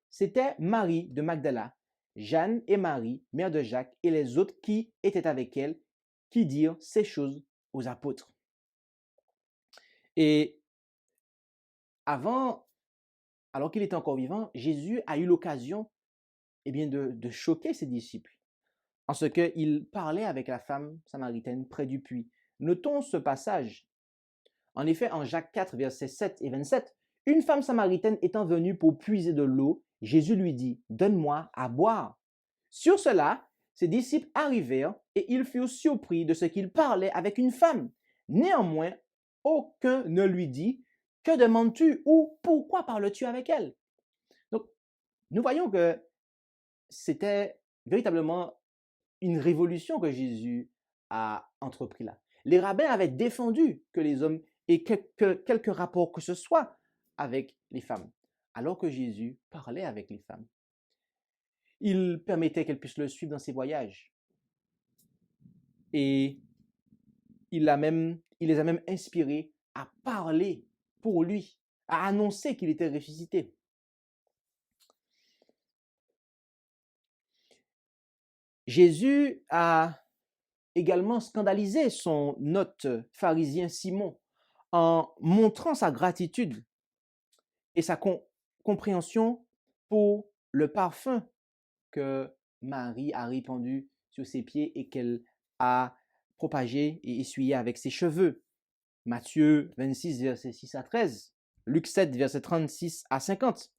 C'était Marie de Magdala, Jeanne et Marie, mère de Jacques, et les autres qui étaient avec elle, qui dirent ces choses aux apôtres. » Et alors qu'il était encore vivant, Jésus a eu l'occasion de choquer ses disciples, en ce qu'il parlait avec la femme samaritaine près du puits. Notons ce passage. En effet, en Jacques 4, versets 7 et 27, « Une femme samaritaine étant venue pour puiser de l'eau, Jésus lui dit, « Donne-moi à boire. » Sur cela, ses disciples arrivèrent et ils furent surpris de ce qu'il parlait avec une femme. Néanmoins, aucun ne lui dit, « Que demandes-tu » ou « Pourquoi parles-tu avec elle ?» Donc, nous voyons que c'était véritablement une révolution que Jésus a entrepris là. Les rabbins avaient défendu que les hommes aient quelques rapports que ce soit avec les femmes, alors que Jésus parlait avec les femmes. Il permettait qu'elles puissent le suivre dans ses voyages. Et il les a même inspirées à parler pour lui, à annoncer qu'il était ressuscité. Jésus a également scandalisé son hôte pharisien Simon en montrant sa gratitude et sa compréhension pour le parfum que Marie a répandu sur ses pieds et qu'elle a propagé et essuyé avec ses cheveux. Matthieu 26, versets 6 à 13, Luc 7, versets 36 à 50.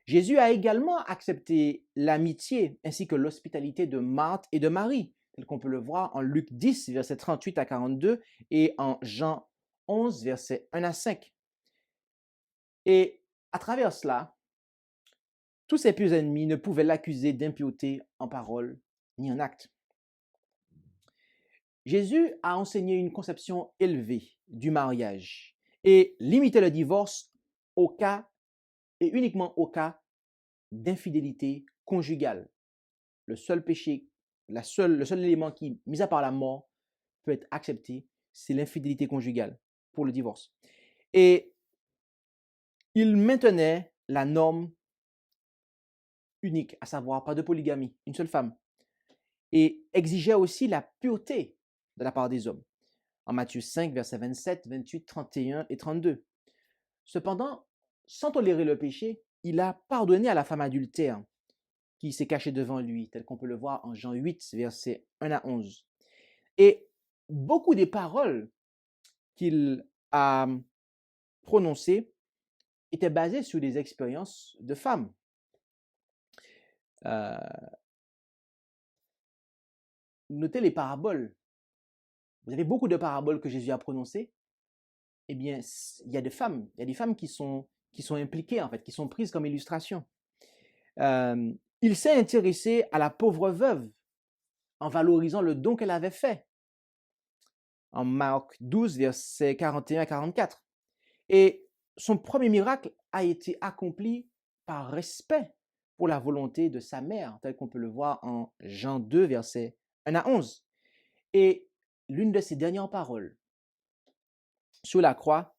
Jésus a également accepté l'amitié ainsi que l'hospitalité de Marthe et de Marie, tel qu'on peut le voir en Luc 10, versets 38 à 42 et en Jean 11, versets 1 à 5. Et à travers cela, tous ses pieux ennemis ne pouvaient l'accuser d'impureté en parole ni en acte. Jésus a enseigné une conception élevée du mariage et limitait le divorce au cas et uniquement au cas d'infidélité conjugale. Le seul péché, le seul élément qui, mis à part la mort, peut être accepté, c'est l'infidélité conjugale pour le divorce. Et il maintenait la norme unique, à savoir pas de polygamie, une seule femme, et exigeait aussi la pureté de la part des hommes, en Matthieu 5, versets 27, 28, 31 et 32. Cependant, sans tolérer le péché, il a pardonné à la femme adultère qui s'est cachée devant lui, tel qu'on peut le voir en Jean 8, versets 1 à 11. Et beaucoup des paroles qu'il a prononcées étaient basées sur des expériences de femmes. Notez les paraboles. Vous avez beaucoup de paraboles que Jésus a prononcées. Eh bien, il y a des femmes qui sont impliquées, en fait, qui sont prises comme illustration. Il s'est intéressé à la pauvre veuve en valorisant le don qu'elle avait fait. En Marc 12, versets 41 à 44. Et son premier miracle a été accompli par respect pour la volonté de sa mère, tel qu'on peut le voir en Jean 2, versets 1 à 11. Et l'une de ses dernières paroles sur la croix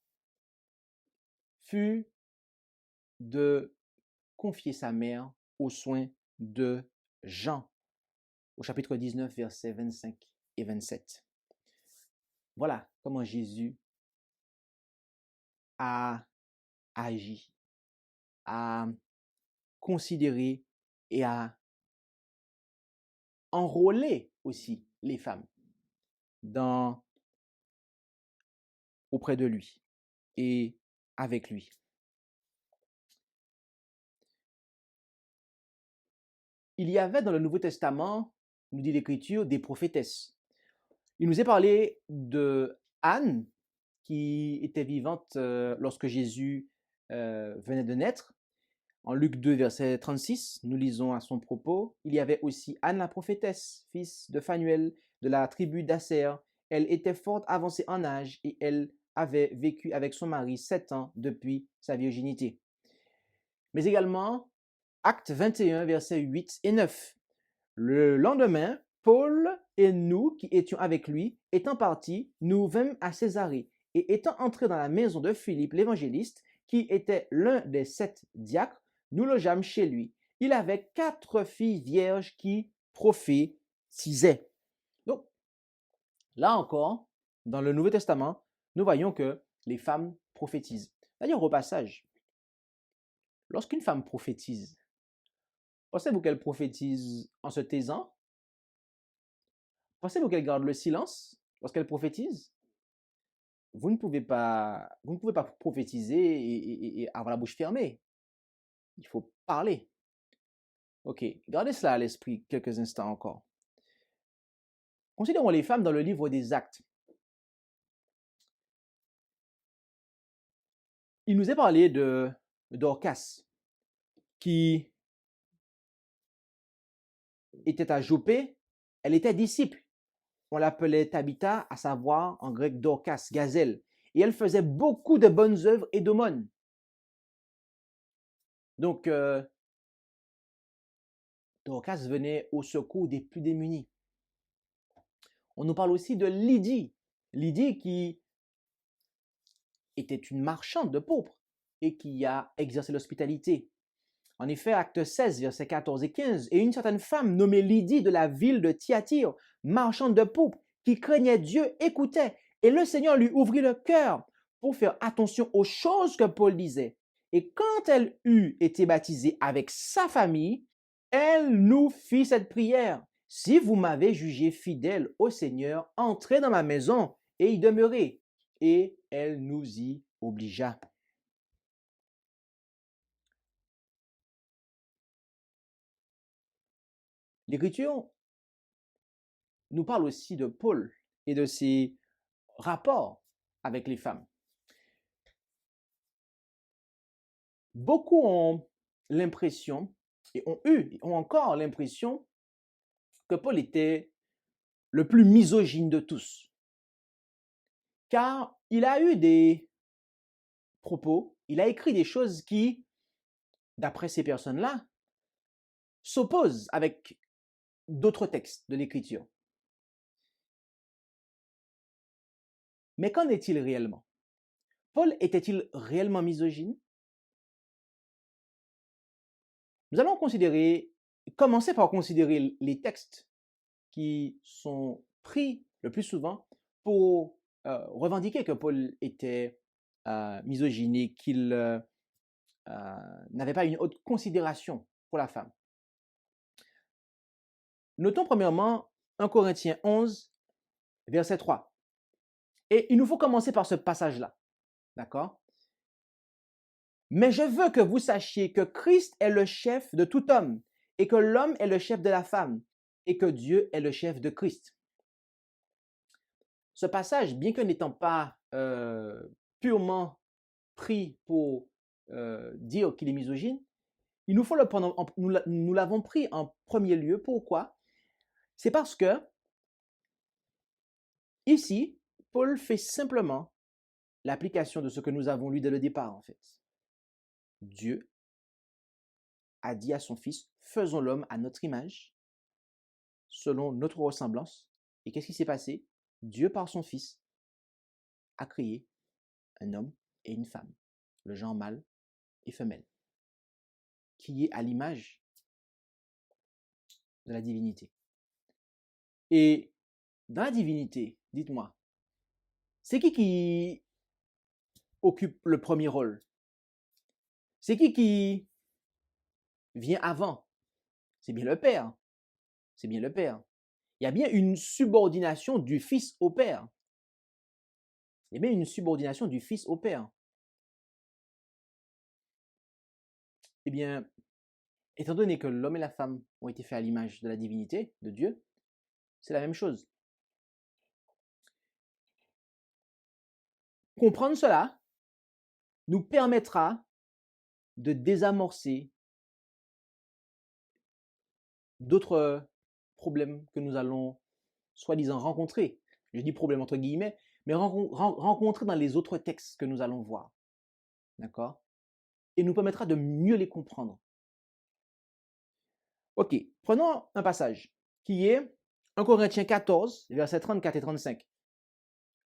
fut de confier sa mère aux soins de Jean, au chapitre 19, versets 25 et 27. Voilà comment Jésus a agi, a considéré et a enrôlé aussi les femmes auprès de lui et avec lui. Il y avait dans le Nouveau Testament, nous dit l'Écriture, des prophétesses. Il nous est parlé de Anne, qui était vivante lorsque Jésus venait de naître. En Luc 2, verset 36, nous lisons à son propos, il y avait aussi Anne la prophétesse, fils de Phanuel, de la tribu d'Asser. Elle était fort avancée en âge et elle avait vécu avec son mari 7 ans depuis sa virginité. Mais également, Acte 21, versets 8 et 9. Le lendemain, Paul et nous qui étions avec lui, étant partis, nous vînmes à Césarée, et étant entrés dans la maison de Philippe l'évangéliste, qui était l'un des 7 diacres, nous logeâmes chez lui. Il avait 4 filles vierges qui prophétisaient. Donc, là encore, dans le Nouveau Testament, nous voyons que les femmes prophétisent. D'ailleurs, au passage, lorsqu'une femme prophétise, pensez-vous qu'elle prophétise en se taisant? Pensez-vous qu'elle garde le silence lorsqu'elle prophétise? Vous ne pouvez pas prophétiser et avoir la bouche fermée. Il faut parler. Ok, gardez cela à l'esprit quelques instants encore. Considérons les femmes dans le livre des Actes. Il nous est parlé de Dorcas, qui était à Jopé. Elle était disciple. On l'appelait Tabitha, à savoir en grec Dorcas, gazelle. Et elle faisait beaucoup de bonnes œuvres et d'aumônes. Donc, Dorcas venait au secours des plus démunis. On nous parle aussi de Lydie. Lydie qui était une marchande de pourpre et qui a exercé l'hospitalité. En effet, acte 16, versets 14 et 15, et une certaine femme nommée Lydie de la ville de Thyatire, marchande de pourpre, qui craignait Dieu, écoutait, et le Seigneur lui ouvrit le cœur pour faire attention aux choses que Paul disait. Et quand elle eut été baptisée avec sa famille, elle nous fit cette prière. Si vous m'avez jugé fidèle au Seigneur, entrez dans ma maison et y demeurez. Et elle nous y obligea. L'Écriture nous parle aussi de Paul et de ses rapports avec les femmes. Beaucoup ont l'impression, et ont encore l'impression, que Paul était le plus misogyne de tous. Car il a eu des propos, il a écrit des choses qui, d'après ces personnes-là, s'opposent avec d'autres textes de l'Écriture. Mais qu'en est-il réellement? Paul était-il réellement misogyne? Nous allons commencer par considérer les textes qui sont pris le plus souvent pour revendiquer que Paul était misogyne et qu'il n'avait pas une haute considération pour la femme. Notons premièrement 1 Corinthiens 11, verset 3. Et il nous faut commencer par ce passage-là. D'accord? Mais je veux que vous sachiez que Christ est le chef de tout homme et que l'homme est le chef de la femme et que Dieu est le chef de Christ. Ce passage, bien que n'étant pas purement pris pour dire qu'il est misogyne, il nous faut le prendre, nous l'avons pris en premier lieu. Pourquoi? C'est parce que ici, Paul fait simplement l'application de ce que nous avons lu dès le départ, en fait. Dieu a dit à son Fils, faisons l'homme à notre image, selon notre ressemblance. Et qu'est-ce qui s'est passé? Dieu, par son Fils, a créé un homme et une femme, le genre mâle et femelle, qui est à l'image de la divinité. Et dans la divinité, dites-moi, c'est qui occupe le premier rôle? C'est qui vient avant? C'est bien le Père. C'est bien le Père. Il y a bien une subordination du Fils au Père. Il y a bien une subordination du Fils au Père. Eh bien, étant donné que l'homme et la femme ont été faits à l'image de la divinité, de Dieu, c'est la même chose. Comprendre cela nous permettra de désamorcer d'autres problèmes que nous allons soi-disant rencontrer. Je dis problème entre guillemets, mais rencontrer dans les autres textes que nous allons voir. D'accord? Et nous permettra de mieux les comprendre. Ok, prenons un passage qui est 1 Corinthiens 14, versets 34 et 35,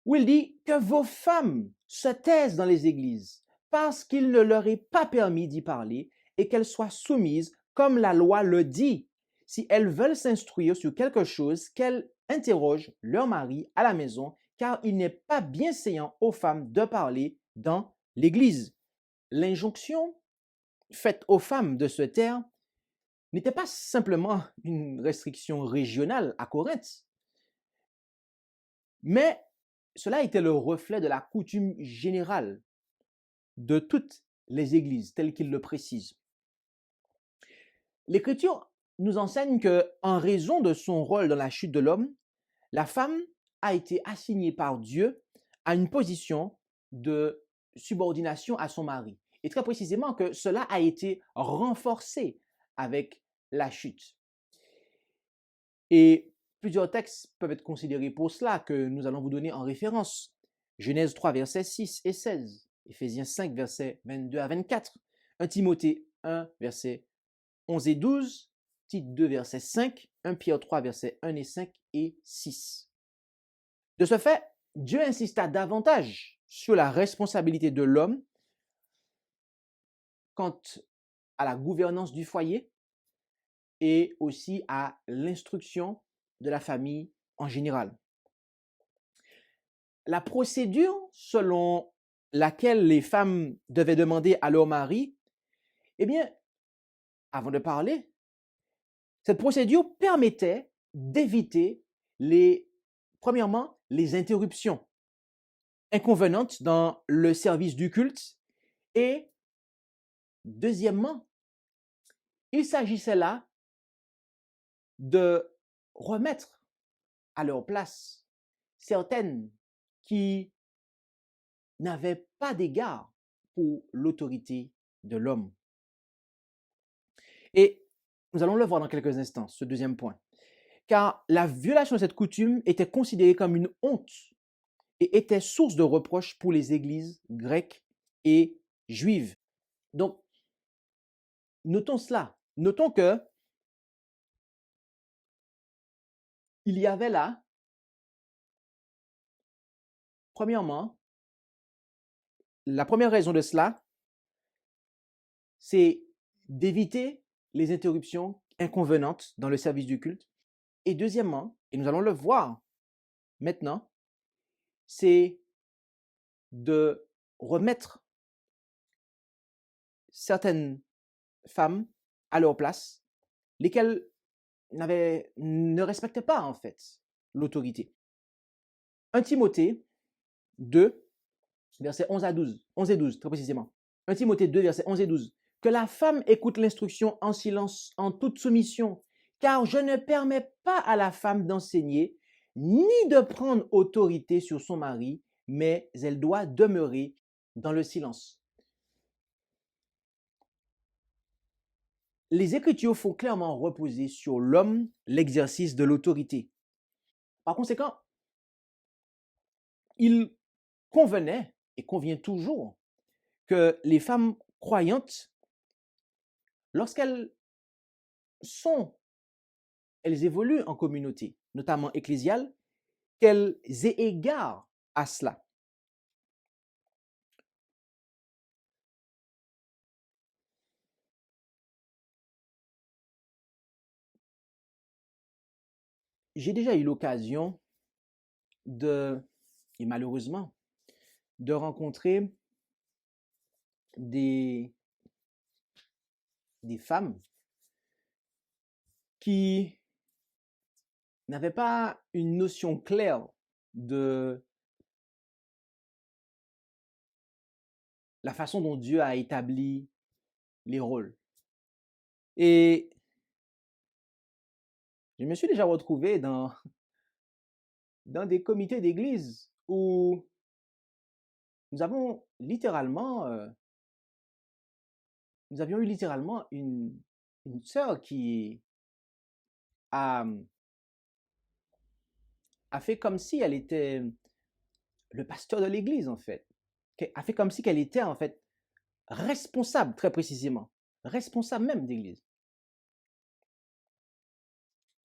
où il dit que vos femmes se taisent dans les églises parce qu'il ne leur est pas permis d'y parler et qu'elles soient soumises comme la loi le dit. Si elles veulent s'instruire sur quelque chose, qu'elles interrogent leur mari à la maison, car il n'est pas bienséant aux femmes de parler dans l'église. L'injonction faite aux femmes de se taire n'était pas simplement une restriction régionale à Corinthe, mais cela était le reflet de la coutume générale de toutes les églises, telles qu'il le précise. L'Écriture nous enseigne qu'en raison de son rôle dans la chute de l'homme, la femme a été assignée par Dieu à une position de subordination à son mari. Et très précisément que cela a été renforcé avec la chute. Et plusieurs textes peuvent être considérés pour cela, que nous allons vous donner en référence. Genèse 3, versets 6 et 16, Éphésiens 5, versets 22 à 24, 1 Timothée 1, versets 11 et 12, Tite 2, verset 5, 1 Pierre 3, versets 1 et 5 et 6. De ce fait, Dieu insista davantage sur la responsabilité de l'homme quant à la gouvernance du foyer et aussi à l'instruction de la famille en général. La procédure selon laquelle les femmes devaient demander à leur mari, eh bien, avant de parler, cette procédure permettait d'éviter premièrement, les interruptions inconvenantes dans le service du culte et, deuxièmement, il s'agissait là de remettre à leur place certaines qui n'avaient pas d'égard pour l'autorité de l'homme. Et nous allons le voir dans quelques instants, ce deuxième point. Car la violation de cette coutume était considérée comme une honte et était source de reproches pour les églises grecques et juive. Donc, notons cela. Notons que il y avait là, premièrement, la première raison de cela, c'est d'éviter les interruptions inconvenantes dans le service du culte. Et deuxièmement, et nous allons le voir maintenant, c'est de remettre certaines femmes à leur place, lesquelles ne respectaient pas en fait l'autorité. 1 Timothée 2, versets 11 à 12, 11 et 12 très précisément. 1 Timothée 2, versets 11 et 12. Que la femme écoute l'instruction en silence, en toute soumission, car je ne permets pas à la femme d'enseigner, ni de prendre autorité sur son mari, mais elle doit demeurer dans le silence. Les Écritures font clairement reposer sur l'homme l'exercice de l'autorité. Par conséquent, il convenait et convient toujours que les femmes croyantes, lorsqu'elles évoluent en communauté, notamment ecclésiale, qu'elles aient égard à cela. J'ai déjà eu l'occasion et malheureusement, de rencontrer des femmes qui n'avaient pas une notion claire de la façon dont Dieu a établi les rôles. Et je me suis déjà retrouvé dans des comités d'église où nous avions eu littéralement une sœur qui a fait comme si elle était le pasteur de l'église, en fait. A fait comme si qu'elle était, en fait, responsable, très précisément. Responsable même d'église.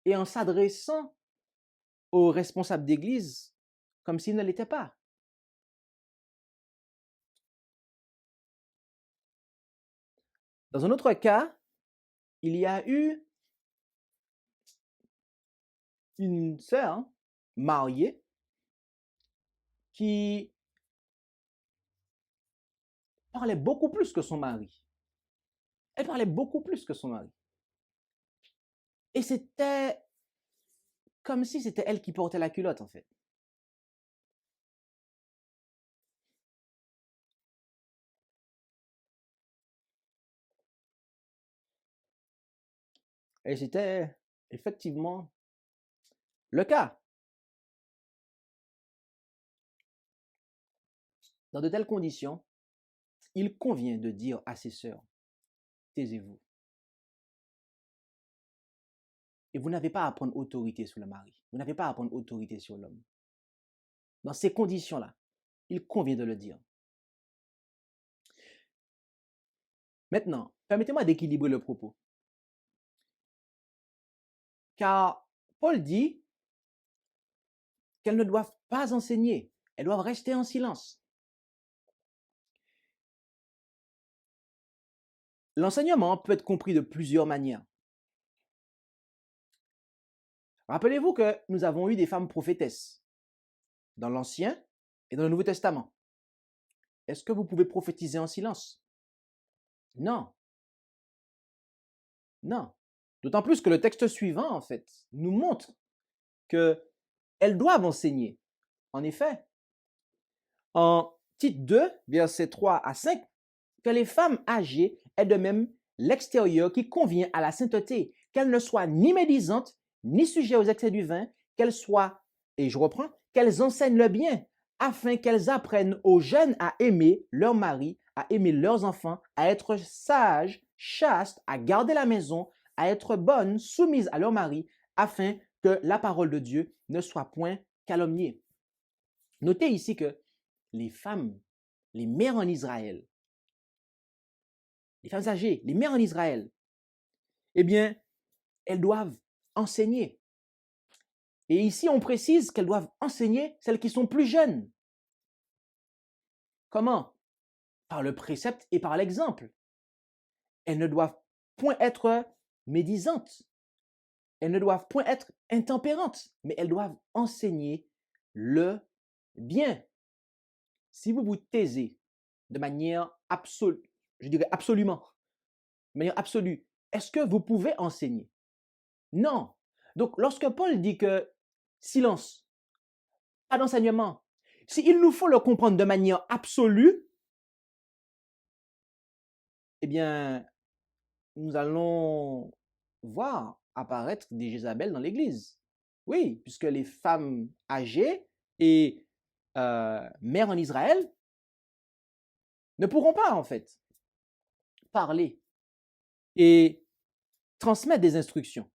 Et en s'adressant aux responsables d'église comme s'il ne l'était pas. Dans un autre cas, il y a eu une sœur mariée qui parlait beaucoup plus que son mari. Elle parlait beaucoup plus que son mari. Et c'était comme si c'était elle qui portait la culotte, en fait. Et c'était effectivement le cas. Dans de telles conditions, il convient de dire à ses sœurs, taisez-vous. Et vous n'avez pas à prendre autorité sur le mari. Vous n'avez pas à prendre autorité sur l'homme. Dans ces conditions-là, il convient de le dire. Maintenant, permettez-moi d'équilibrer le propos. Car Paul dit qu'elles ne doivent pas enseigner, elles doivent rester en silence. L'enseignement peut être compris de plusieurs manières. Rappelez-vous que nous avons eu des femmes prophétesses dans l'Ancien et dans le Nouveau Testament. Est-ce que vous pouvez prophétiser en silence? Non. Non. D'autant plus que le texte suivant, en fait, nous montre qu'elles doivent enseigner. En effet, en Tite 2, versets 3 à 5, que les femmes âgées aient de même l'extérieur qui convient à la sainteté, qu'elles ne soient ni médisantes, ni sujettes aux excès du vin, qu'elles soient, et je reprends, qu'elles enseignent le bien, afin qu'elles apprennent aux jeunes à aimer leur mari, à aimer leurs enfants, à être sages, chastes, à garder la maison, à être bonnes, soumises à leur mari, afin que la parole de Dieu ne soit point calomniée. Notez ici que les femmes les mères en Israël, les femmes âgées, les mères en Israël, eh bien, elles doivent enseigner. Et ici, on précise qu'elles doivent enseigner celles qui sont plus jeunes. Comment? Par le précepte et par l'exemple. Elles ne doivent point être médisantes. Elles ne doivent point être intempérantes, mais elles doivent enseigner le bien. Si vous vous taisez de manière absolue, je dirais absolument, de manière absolue, est-ce que vous pouvez enseigner? Non. Donc, lorsque Paul dit que silence, pas d'enseignement, s'il nous faut le comprendre de manière absolue, eh bien, nous allons voir apparaître des Jézabel dans l'Église. Oui, puisque les femmes âgées et mères en Israël ne pourront pas, en fait, parler et transmettre des instructions.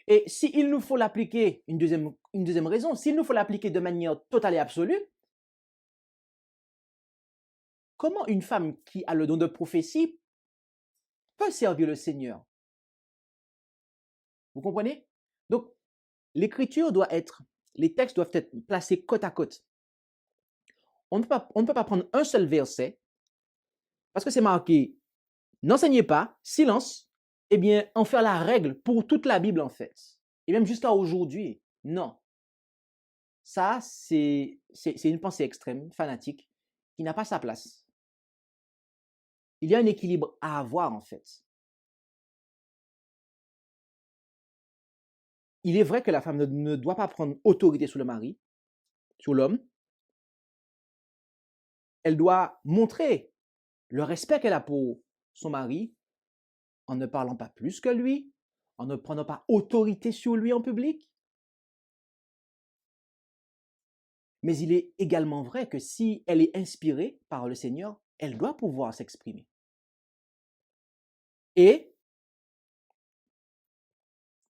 Et s'il nous faut l'appliquer, une deuxième raison, s'il nous faut l'appliquer de manière totale et absolue, comment une femme qui a le don de prophétie peut servir le Seigneur? Vous comprenez? Donc, l'écriture doit être, les textes doivent être placés côte à côte. On ne peut pas prendre un seul verset, parce que c'est marqué, n'enseignez pas, silence, eh bien, en faire la règle pour toute la Bible, en fait. Et même jusqu'à aujourd'hui. Non. Ça, c'est une pensée extrême, fanatique, qui n'a pas sa place. Il y a un équilibre à avoir, en fait. Il est vrai que la femme ne doit pas prendre autorité sur le mari, sur l'homme. Elle doit montrer le respect qu'elle a pour son mari en ne parlant pas plus que lui, en ne prenant pas autorité sur lui en public. Mais il est également vrai que si elle est inspirée par le Seigneur, elle doit pouvoir s'exprimer. Et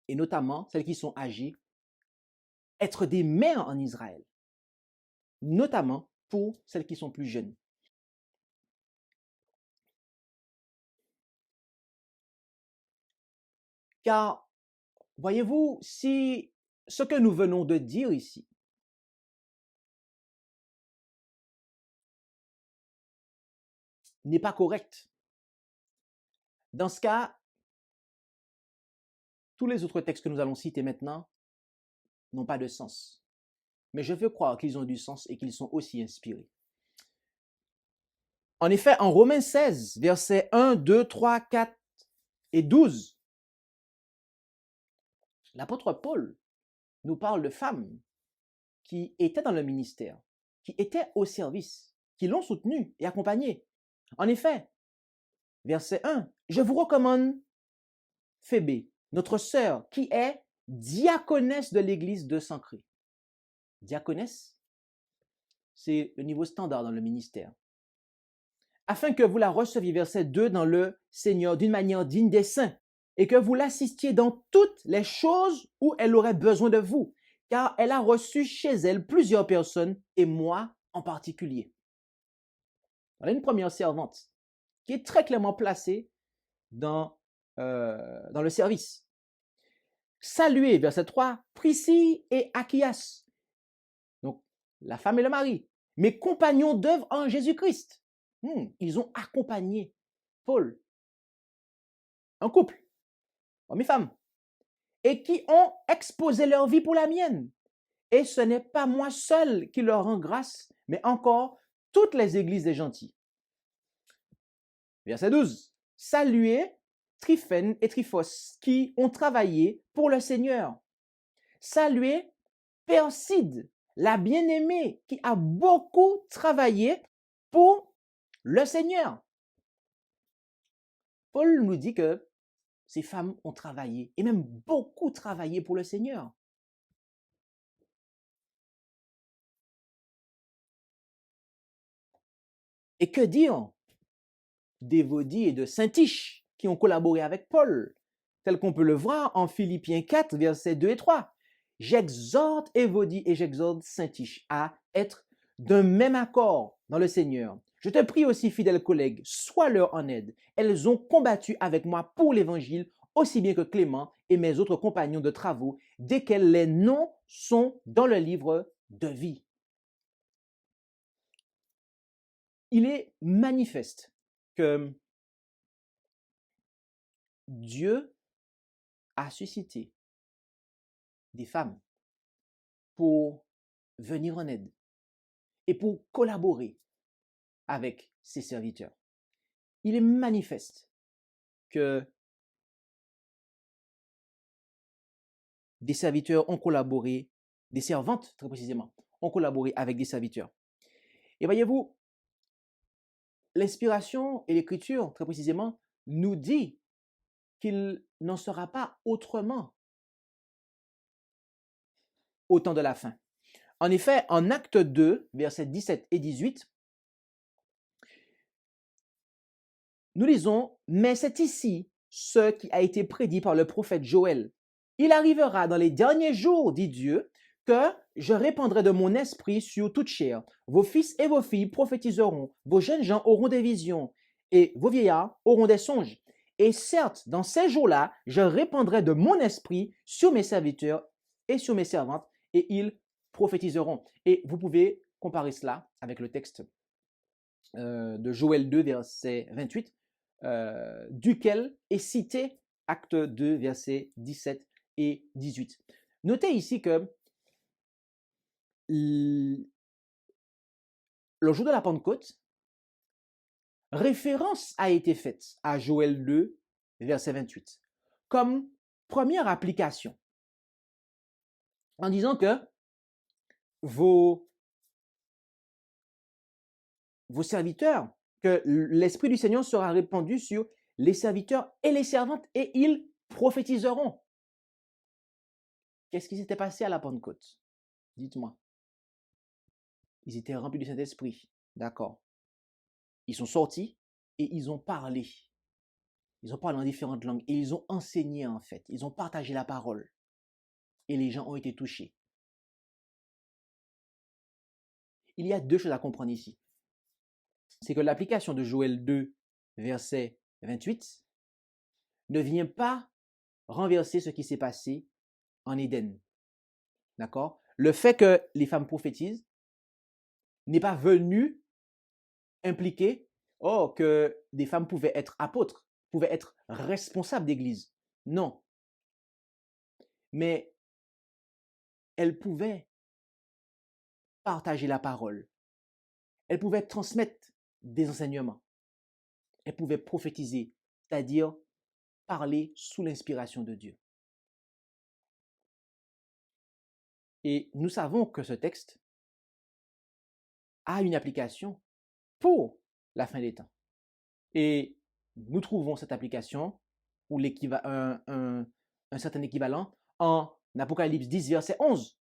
notamment celles qui sont âgées, être des mères en Israël, notamment pour celles qui sont plus jeunes. Car, voyez-vous, si ce que nous venons de dire ici n'est pas correct, dans ce cas, tous les autres textes que nous allons citer maintenant n'ont pas de sens. Mais je veux croire qu'ils ont du sens et qu'ils sont aussi inspirés. En effet, en Romains 16, versets 1, 2, 3, 4 et 12, l'apôtre Paul nous parle de femmes qui étaient dans le ministère, qui étaient au service, qui l'ont soutenu et accompagné. En effet, verset 1, je vous recommande Phébé, notre sœur, qui est diaconesse de l'église de Sancré. Diaconesse, c'est le niveau standard dans le ministère. Afin que vous la receviez, verset 2, dans le Seigneur d'une manière digne des saints, et que vous l'assistiez dans toutes les choses où elle aurait besoin de vous, car elle a reçu chez elle plusieurs personnes, et moi en particulier. Voilà une première servante qui est très clairement placée dans le service. Saluez, verset 3, Priscille et Achias, donc la femme et le mari, mes compagnons d'œuvre en Jésus-Christ. Ils ont accompagné Paul, un couple, hommes et femmes, et qui ont exposé leur vie pour la mienne. Et ce n'est pas moi seul qui leur rend grâce, mais encore toutes les églises des gentils. Verset 12. Saluez Tryphène et Tryphos qui ont travaillé pour le Seigneur. Saluez Perside, la bien-aimée qui a beaucoup travaillé pour le Seigneur. Paul nous dit que ces femmes ont travaillé, et même beaucoup travaillé pour le Seigneur. Et que dire d'Évodie et de Syntyche qui ont collaboré avec Paul, tel qu'on peut le voir en Philippiens 4, versets 2 et 3. J'exhorte Évodie et j'exhorte Syntyche à être d'un même accord dans le Seigneur. Je te prie aussi, fidèles collègues, sois-leur en aide. Elles ont combattu avec moi pour l'Évangile, aussi bien que Clément et mes autres compagnons de travaux, desquels les noms sont dans le livre de vie. Il est manifeste que Dieu a suscité des femmes pour venir en aide et pour collaborer avec ses serviteurs. Il est manifeste que des serviteurs ont collaboré, des servantes très précisément, ont collaboré avec des serviteurs. Et voyez-vous, l'inspiration et l'écriture, très précisément, nous dit qu'il n'en sera pas autrement au temps de la fin. En effet, en Acte 2, versets 17 et 18, nous lisons, « Mais c'est ici ce qui a été prédit par le prophète Joël. Il arrivera dans les derniers jours, dit Dieu, que je répandrai de mon esprit sur toute chair. Vos fils et vos filles prophétiseront, vos jeunes gens auront des visions, et vos vieillards auront des songes. Et certes, dans ces jours-là, je répandrai de mon esprit sur mes serviteurs et sur mes servantes, et ils prophétiseront. » Et vous pouvez comparer cela avec le texte de Joël 2, verset 28, duquel est cité Acte 2, versets 17 et 18. Notez ici que le jour de la Pentecôte, référence a été faite à Joël 2, verset 28, comme première application, en disant que vos serviteurs, que l'Esprit du Seigneur sera répandu sur les serviteurs et les servantes, et ils prophétiseront. Qu'est-ce qui s'était passé à la Pentecôte? Dites-moi. Ils étaient remplis du Saint-Esprit, d'accord. Ils sont sortis et ils ont parlé. Ils ont parlé en différentes langues et ils ont enseigné en fait. Ils ont partagé la parole et les gens ont été touchés. Il y a deux choses à comprendre ici. C'est que l'application de Joël 2, verset 28, ne vient pas renverser ce qui s'est passé en Éden. D'accord? Le fait que les femmes prophétisent n'est pas venu impliquer que des femmes pouvaient être apôtres, pouvaient être responsables d'église. Non. Mais elles pouvaient partager la parole. Elles pouvaient transmettre des enseignements. Elles pouvaient prophétiser, c'est-à-dire parler sous l'inspiration de Dieu. Et nous savons que ce texte a une application pour la fin des temps. Et nous trouvons cette application ou un certain équivalent en Apocalypse 10, verset 11,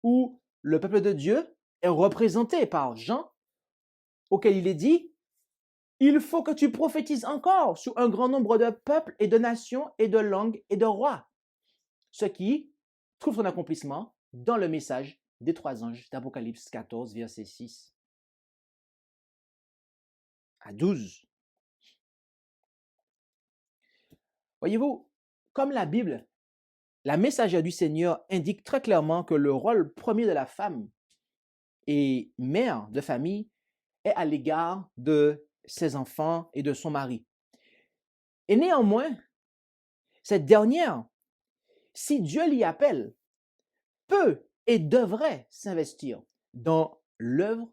où le peuple de Dieu est représenté par Jean, auquel il est dit « Il faut que tu prophétises encore sur un grand nombre de peuples et de nations et de langues et de rois. » Ce qui trouve son accomplissement dans le message des trois anges d'Apocalypse 14, verset 6 à 12. Voyez-vous, comme la Bible, la messagère du Seigneur indique très clairement que le rôle premier de la femme et mère de famille est à l'égard de ses enfants et de son mari. Et néanmoins, cette dernière, si Dieu l'y appelle, peut et devrait s'investir dans l'œuvre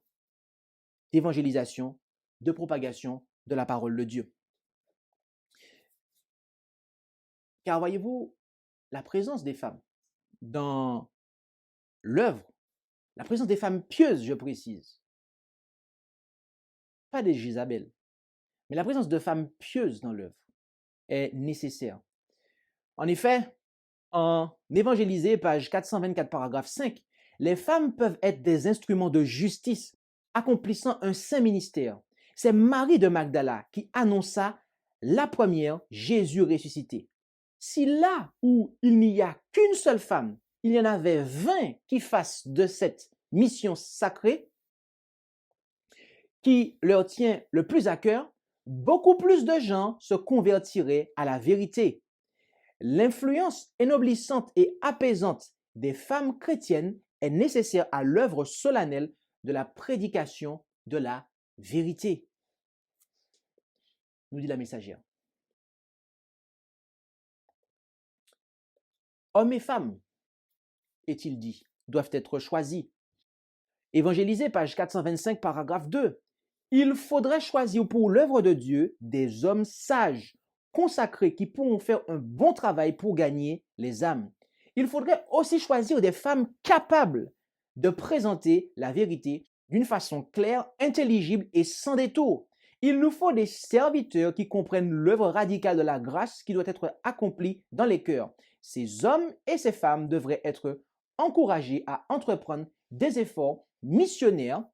d'évangélisation, de propagation de la parole de Dieu. Car voyez-vous, la présence des femmes dans l'œuvre, la présence des femmes pieuses, je précise, pas des Jézabel, mais la présence de femmes pieuses dans l'œuvre est nécessaire. En effet, en Évangélisé, page 424, paragraphe 5, les femmes peuvent être des instruments de justice accomplissant un saint ministère. C'est Marie de Magdala qui annonça la première Jésus ressuscité. Si là où il n'y a qu'une seule femme, il y en avait 20 qui fassent de cette mission sacrée, qui leur tient le plus à cœur, beaucoup plus de gens se convertiraient à la vérité. L'influence énoblissante et apaisante des femmes chrétiennes est nécessaire à l'œuvre solennelle de la prédication de la vérité, nous dit la messagère. Hommes et femmes, est-il dit, doivent être choisis. Évangélisé, page 425, paragraphe 2. Il faudrait choisir pour l'œuvre de Dieu des hommes sages, consacrés, qui pourront faire un bon travail pour gagner les âmes. Il faudrait aussi choisir des femmes capables de présenter la vérité d'une façon claire, intelligible et sans détour. Il nous faut des serviteurs qui comprennent l'œuvre radicale de la grâce qui doit être accomplie dans les cœurs. Ces hommes et ces femmes devraient être encouragés à entreprendre des efforts missionnaires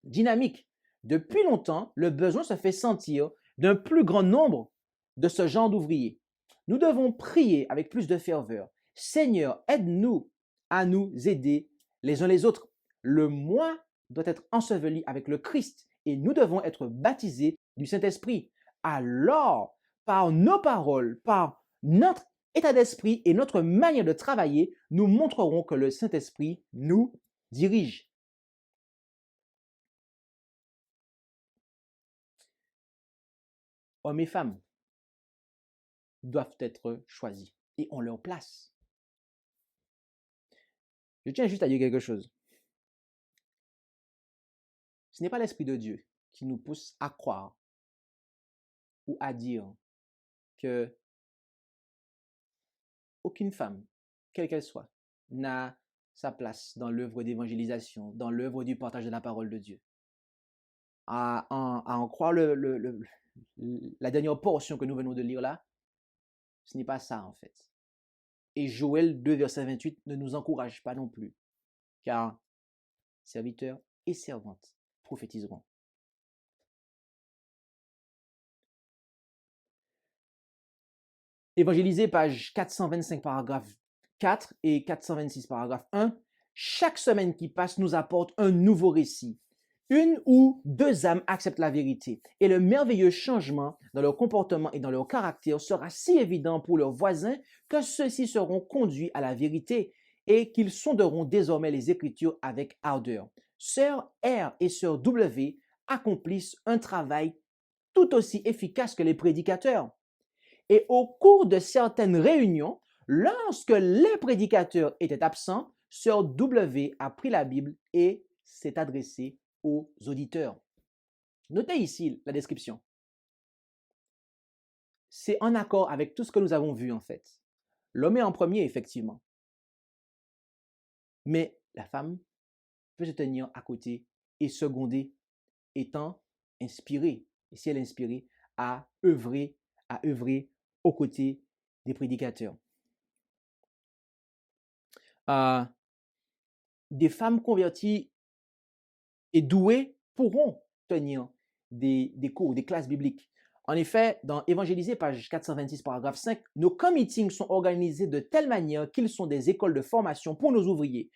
dynamiques. Depuis longtemps, le besoin se fait sentir d'un plus grand nombre de ce genre d'ouvriers. Nous devons prier avec plus de ferveur. Seigneur, aide-nous à nous aider les uns les autres. Le moi doit être enseveli avec le Christ et nous devons être baptisés du Saint-Esprit. Alors, par nos paroles, par notre état d'esprit et notre manière de travailler, nous montrerons que le Saint-Esprit nous dirige. Hommes et femmes doivent être choisis et ont leur place. Je tiens juste à dire quelque chose. Ce n'est pas l'Esprit de Dieu qui nous pousse à croire ou à dire que aucune femme, quelle qu'elle soit, n'a sa place dans l'œuvre d'évangélisation, dans l'œuvre du partage de la parole de Dieu. À en croire la dernière portion que nous venons de lire là, ce n'est pas ça en fait. Et Joël 2, verset 28 ne nous encourage pas non plus, car serviteurs et servantes prophétiseront. Évangélisé, page 425, paragraphe 4 et 426, paragraphe 1. Chaque semaine qui passe nous apporte un nouveau récit. Une ou deux âmes acceptent la vérité et le merveilleux changement dans leur comportement et dans leur caractère sera si évident pour leurs voisins que ceux-ci seront conduits à la vérité et qu'ils sonderont désormais les Écritures avec ardeur. Sœur R et sœur W accomplissent un travail tout aussi efficace que les prédicateurs. Et au cours de certaines réunions, lorsque les prédicateurs étaient absents, sœur W a pris la Bible et s'est adressée aux auditeurs. Notez ici la description. C'est en accord avec tout ce que nous avons vu en fait. L'homme est en premier, effectivement. Mais la femme peut se tenir à côté et seconder, étant inspirée. Et si elle est inspirée, à œuvrer aux côtés des prédicateurs. Des femmes converties et douées pourront tenir des cours, des classes bibliques. En effet, dans Évangélisé, page 426, paragraphe 5, nos commeetings sont organisés de telle manière qu'ils sont des écoles de formation pour nos ouvriers.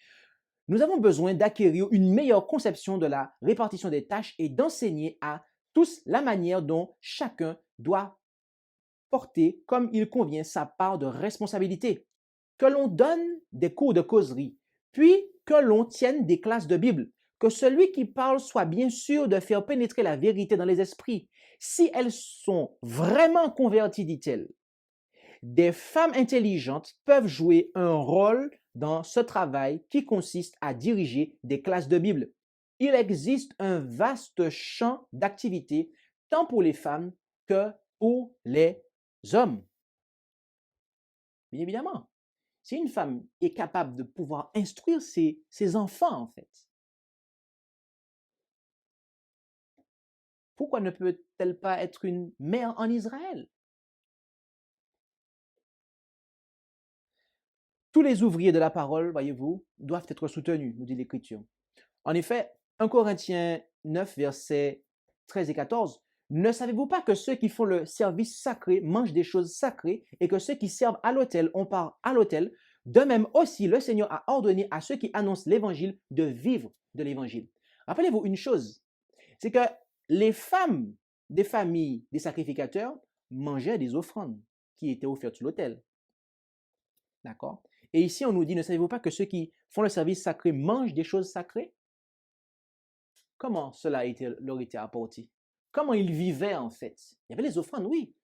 Nous avons besoin d'acquérir une meilleure conception de la répartition des tâches et d'enseigner à tous la manière dont chacun doit porter comme il convient sa part de responsabilité. Que l'on donne des cours de causerie, puis que l'on tienne des classes de Bible. Que celui qui parle soit bien sûr de faire pénétrer la vérité dans les esprits. Si elles sont vraiment converties, dit-elle, des femmes intelligentes peuvent jouer un rôle dans ce travail qui consiste à diriger des classes de Bible. Il existe un vaste champ d'activité tant pour les femmes que pour les hommes. Bien évidemment, si une femme est capable de pouvoir instruire ses enfants, en fait, pourquoi ne peut-elle pas être une mère en Israël? Tous les ouvriers de la parole, voyez-vous, doivent être soutenus, nous dit l'Écriture. En effet, 1 Corinthiens 9, versets 13 et 14, « Ne savez-vous pas que ceux qui font le service sacré mangent des choses sacrées et que ceux qui servent à l'autel, on part à l'autel? De même aussi, le Seigneur a ordonné à ceux qui annoncent l'Évangile de vivre de l'Évangile. » Rappelez-vous une chose, c'est que les femmes des familles des sacrificateurs mangeaient des offrandes qui étaient offertes sur l'autel. D'accord? Et ici, on nous dit, ne savez-vous pas que ceux qui font le service sacré mangent des choses sacrées? Comment cela leur était apporté? Comment ils vivaient en fait? Il y avait les offrandes, oui,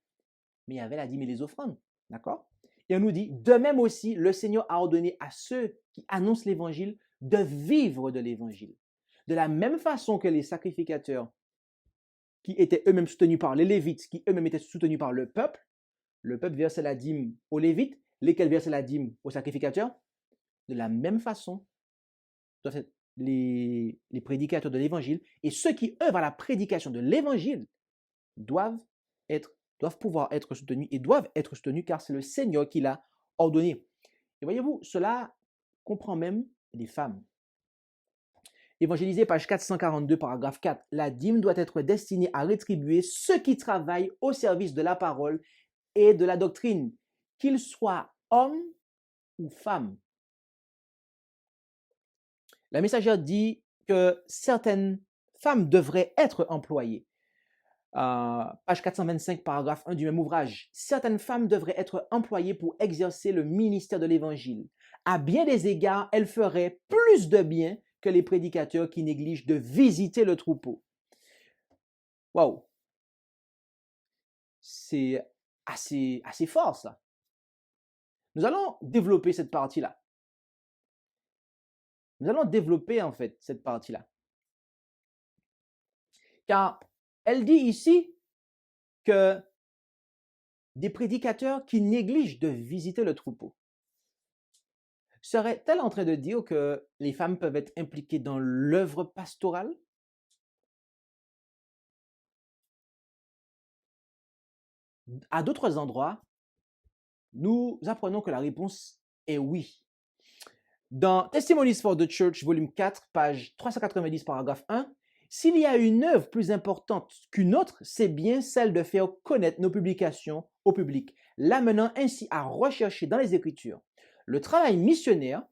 mais il y avait la dîme et les offrandes. D'accord? Et on nous dit, de même aussi, le Seigneur a ordonné à ceux qui annoncent l'évangile de vivre de l'évangile. De la même façon que les sacrificateurs qui étaient eux-mêmes soutenus par les Lévites, qui eux-mêmes étaient soutenus par le peuple versait la dîme aux Lévites, lesquels versaient la dîme aux sacrificateurs. De la même façon, doivent être les prédicateurs de l'évangile et ceux qui œuvrent à la prédication de l'évangile doivent pouvoir être soutenus et doivent être soutenus car c'est le Seigneur qui l'a ordonné. Et voyez-vous, cela comprend même les femmes. Évangélisé, page 442, paragraphe 4. La dîme doit être destinée à rétribuer ceux qui travaillent au service de la parole et de la doctrine, qu'ils soient hommes ou femmes. La messagère dit que certaines femmes devraient être employées. Page 425, paragraphe 1 du même ouvrage. Certaines femmes devraient être employées pour exercer le ministère de l'Évangile. À bien des égards, elles feraient plus de bien que les prédicateurs qui négligent de visiter le troupeau. Waouh! C'est assez fort, ça. Nous allons développer cette partie-là. Nous allons développer, en fait, cette partie-là. Car elle dit ici que des prédicateurs qui négligent de visiter le troupeau. Serait-elle en train de dire que les femmes peuvent être impliquées dans l'œuvre pastorale? À d'autres endroits, nous apprenons que la réponse est oui. Dans Testimonies for the Church, volume 4, page 390, paragraphe 1, s'il y a une œuvre plus importante qu'une autre, c'est bien celle de faire connaître nos publications au public, l'amenant ainsi à rechercher dans les Écritures. Le travail missionnaire,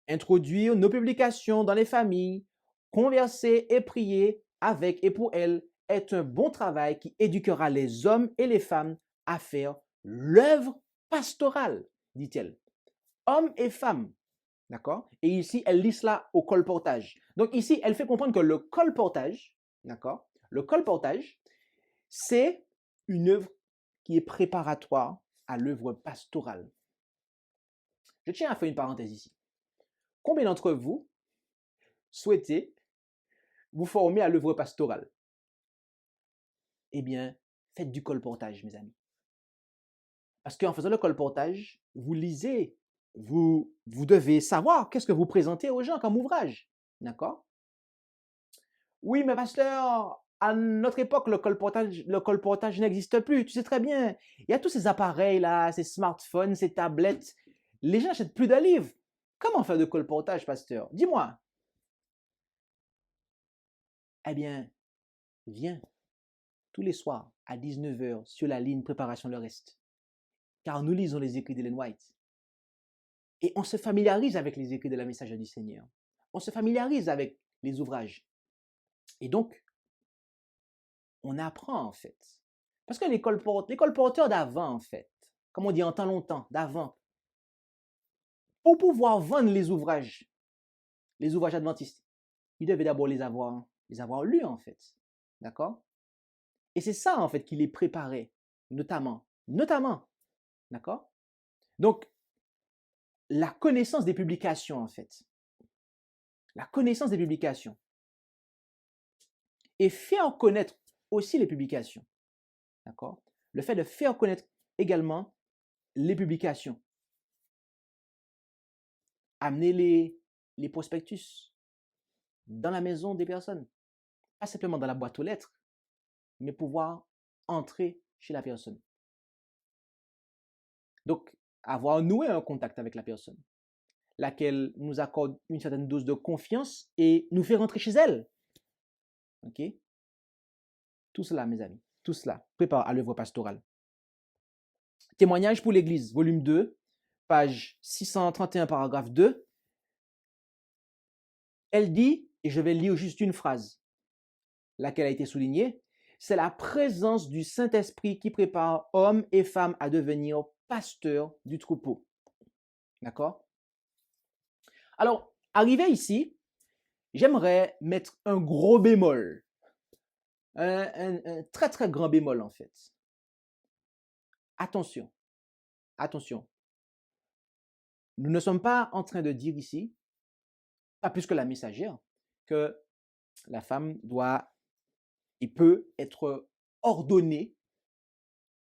introduire nos publications dans les familles, converser et prier avec et pour elles, est un bon travail qui éduquera les hommes et les femmes à faire l'œuvre pastorale, dit-elle. Hommes et femmes. D'accord? Et ici, elle lit cela au colportage. Donc ici, elle fait comprendre que le colportage, d'accord? Le colportage, c'est une œuvre qui est préparatoire à l'œuvre pastorale. Je tiens à faire une parenthèse ici. Combien d'entre vous souhaitez vous former à l'œuvre pastorale? Eh bien, faites du colportage, mes amis. Parce qu'en faisant le colportage, vous lisez, vous devez savoir qu'est-ce que vous présentez aux gens comme ouvrage. D'accord? Oui, mais pasteur, à notre époque, le colportage n'existe plus. Tu sais très bien. Il y a tous ces appareils-là, ces smartphones, ces tablettes. Les gens n'achètent plus de livres. Comment faire de colportage, pasteur? Dis-moi. Eh bien, viens tous les soirs à 19h sur la ligne Préparation le reste. Car nous lisons les écrits d'Ellen White. Et on se familiarise avec les écrits de la Messagère du Seigneur. On se familiarise avec les ouvrages. Et donc, on apprend en fait. Parce que les colporteurs d'avant, en fait, comme on dit en temps longtemps, d'avant, pour pouvoir vendre les ouvrages adventistes, ils devaient d'abord les avoir lus en fait. D'accord? Et c'est ça en fait qui les préparait, notamment. D'accord? Donc, la connaissance des publications en fait. La connaissance des publications. Et faire connaître aussi les publications. D'accord? Le fait de faire connaître également les publications. Amener les prospectus dans la maison des personnes. Pas simplement dans la boîte aux lettres, mais pouvoir entrer chez la personne. Donc, avoir noué un contact avec la personne, laquelle nous accorde une certaine dose de confiance et nous fait rentrer chez elle. Ok? Tout cela, mes amis, tout cela prépare à l'œuvre pastorale. Témoignage pour l'Église, volume 2, page 631, paragraphe 2. Elle dit, et je vais lire juste une phrase, laquelle a été soulignée, c'est la présence du Saint-Esprit qui prépare hommes et femmes à devenir pasteurs du troupeau. D'accord? Alors, arrivé ici, j'aimerais mettre un gros bémol, un très très grand bémol en fait. Attention, attention. Nous ne sommes pas en train de dire ici, pas plus que la messagère, que la femme doit et peut être ordonnée,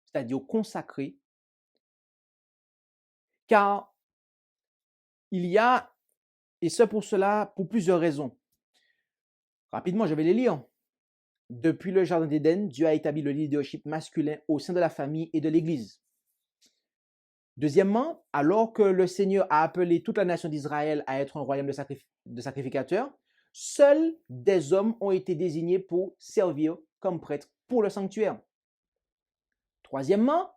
c'est-à-dire consacrée, car il y a, et c'est pour cela, pour plusieurs raisons. Rapidement, je vais les lire. Depuis le Jardin d'Éden, Dieu a établi le leadership masculin au sein de la famille et de l'Église. Deuxièmement, alors que le Seigneur a appelé toute la nation d'Israël à être un royaume de sacrificateurs, seuls des hommes ont été désignés pour servir comme prêtres pour le sanctuaire. Troisièmement,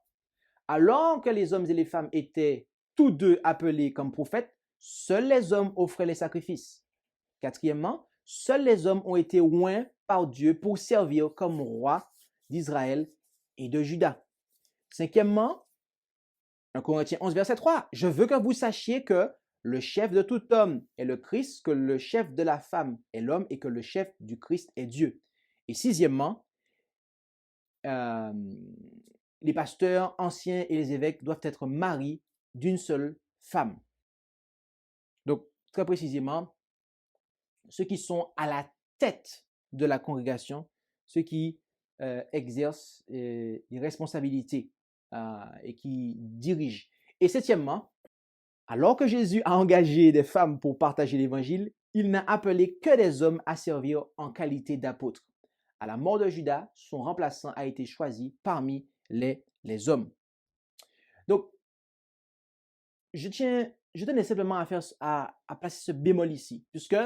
alors que les hommes et les femmes étaient tous deux appelés comme prophètes, seuls les hommes offraient les sacrifices. Quatrièmement, seuls les hommes ont été oints par Dieu pour servir comme rois d'Israël et de Juda. Cinquièmement, 1 Corinthiens 11, verset 3, je veux que vous sachiez que le chef de tout homme est le Christ, que le chef de la femme est l'homme et que le chef du Christ est Dieu. Et sixièmement, les pasteurs anciens et les évêques doivent être maris d'une seule femme. Donc, très précisément, ceux qui sont à la tête de la congrégation, ceux qui exercent les responsabilités et qui dirigent. Et septièmement, alors que Jésus a engagé des femmes pour partager l'évangile, il n'a appelé que des hommes à servir en qualité d'apôtres. À la mort de Judas, son remplaçant a été choisi parmi les hommes. Donc, je tenais simplement à placer ce bémol ici, puisque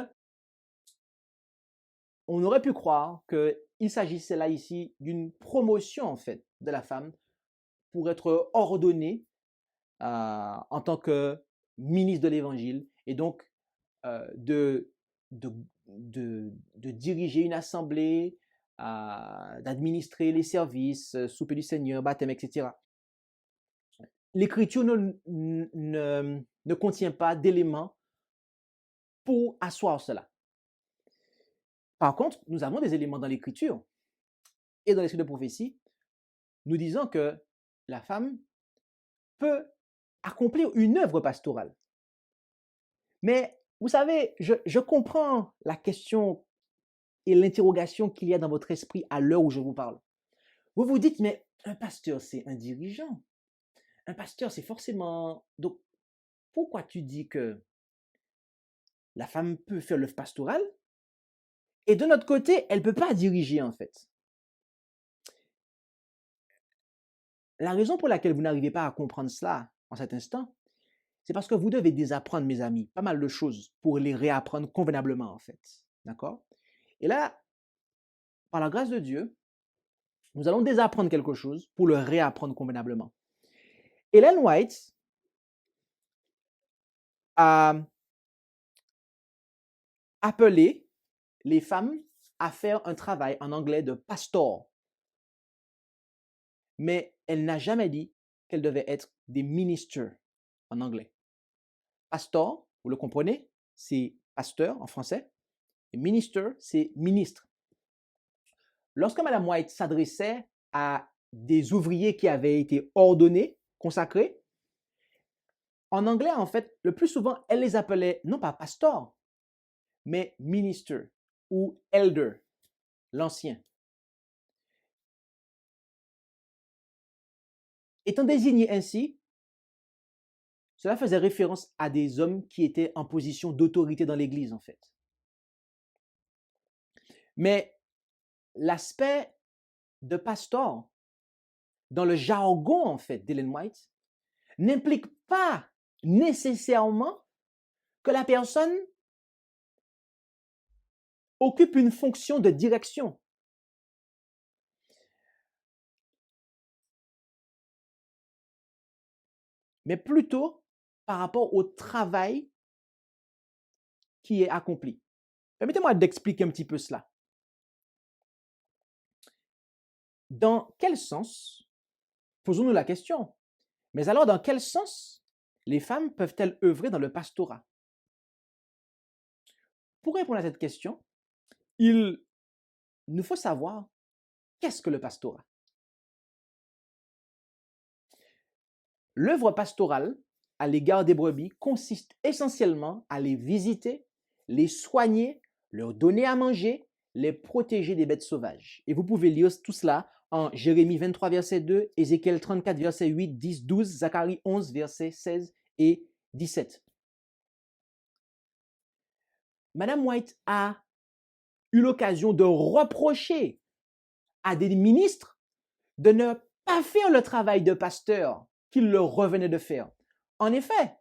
on aurait pu croire qu'il s'agissait là ici d'une promotion en fait de la femme pour être ordonnée en tant que ministre de l'Évangile et donc de diriger une assemblée, d'administrer les services, souper du Seigneur, baptême, etc. L'Écriture ne contient pas d'éléments pour asseoir cela. Par contre, nous avons des éléments dans l'Écriture et dans l'esprit de prophétie, nous disons que la femme peut accomplir une œuvre pastorale. Mais vous savez, je comprends la question et l'interrogation qu'il y a dans votre esprit à l'heure où je vous parle. Vous vous dites, mais un pasteur, c'est un dirigeant. Un pasteur, c'est forcément... Donc, pourquoi tu dis que la femme peut faire l'œuvre pastorale et de notre côté, elle ne peut pas diriger en fait? La raison pour laquelle vous n'arrivez pas à comprendre cela en cet instant, c'est parce que vous devez désapprendre, mes amis, pas mal de choses pour les réapprendre convenablement en fait. D'accord? Et là, par la grâce de Dieu, nous allons désapprendre quelque chose pour le réapprendre convenablement. Ellen White a appelé les femmes à faire un travail en anglais de pastor. Mais elle n'a jamais dit qu'elles devaient être des ministers en anglais. Pastor, vous le comprenez, c'est pasteur en français. Et minister, c'est ministre. Lorsque Mme White s'adressait à des ouvriers qui avaient été ordonnés, consacrés, en anglais, en fait, le plus souvent, elle les appelait non pas pastor, mais minister ou elder, l'ancien. Étant désigné ainsi, cela faisait référence à des hommes qui étaient en position d'autorité dans l'Église, en fait. Mais l'aspect de pasteur, dans le jargon, en fait, d'Ellen White, n'implique pas nécessairement que la personne occupe une fonction de direction. Mais plutôt par rapport au travail qui est accompli. Permettez-moi d'expliquer un petit peu cela. dans quel sens, posons-nous la question, mais alors dans quel sens les femmes peuvent-elles œuvrer dans le pastorat? Pour répondre à cette question, il nous faut savoir qu'est-ce que le pastorat. L'œuvre pastorale à l'égard des brebis consiste essentiellement à les visiter, les soigner, leur donner à manger, les protéger des bêtes sauvages. Et vous pouvez lire tout cela en Jérémie 23, verset 2, Ézéchiel 34, verset 8, 10, 12, Zacharie 11, verset 16 et 17. Madame White a eu l'occasion de reprocher à des ministres de ne pas faire le travail de pasteur qu'il leur revenait de faire. En effet,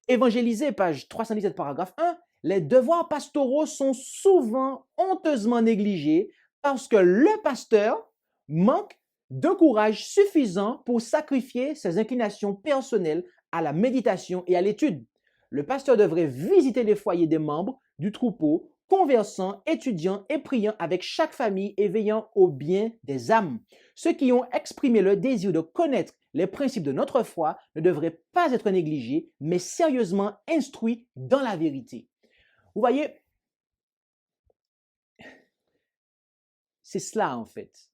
évangélisé, page 317, paragraphe 1, les devoirs pastoraux sont souvent honteusement négligés parce que le pasteur manque de courage suffisant pour sacrifier ses inclinations personnelles à la méditation et à l'étude. Le pasteur devrait visiter les foyers des membres du troupeau, conversant, étudiant et priant avec chaque famille et veillant au bien des âmes. Ceux qui ont exprimé le désir de connaître les principes de notre foi ne devraient pas être négligés, mais sérieusement instruits dans la vérité. Vous voyez, c'est cela en fait.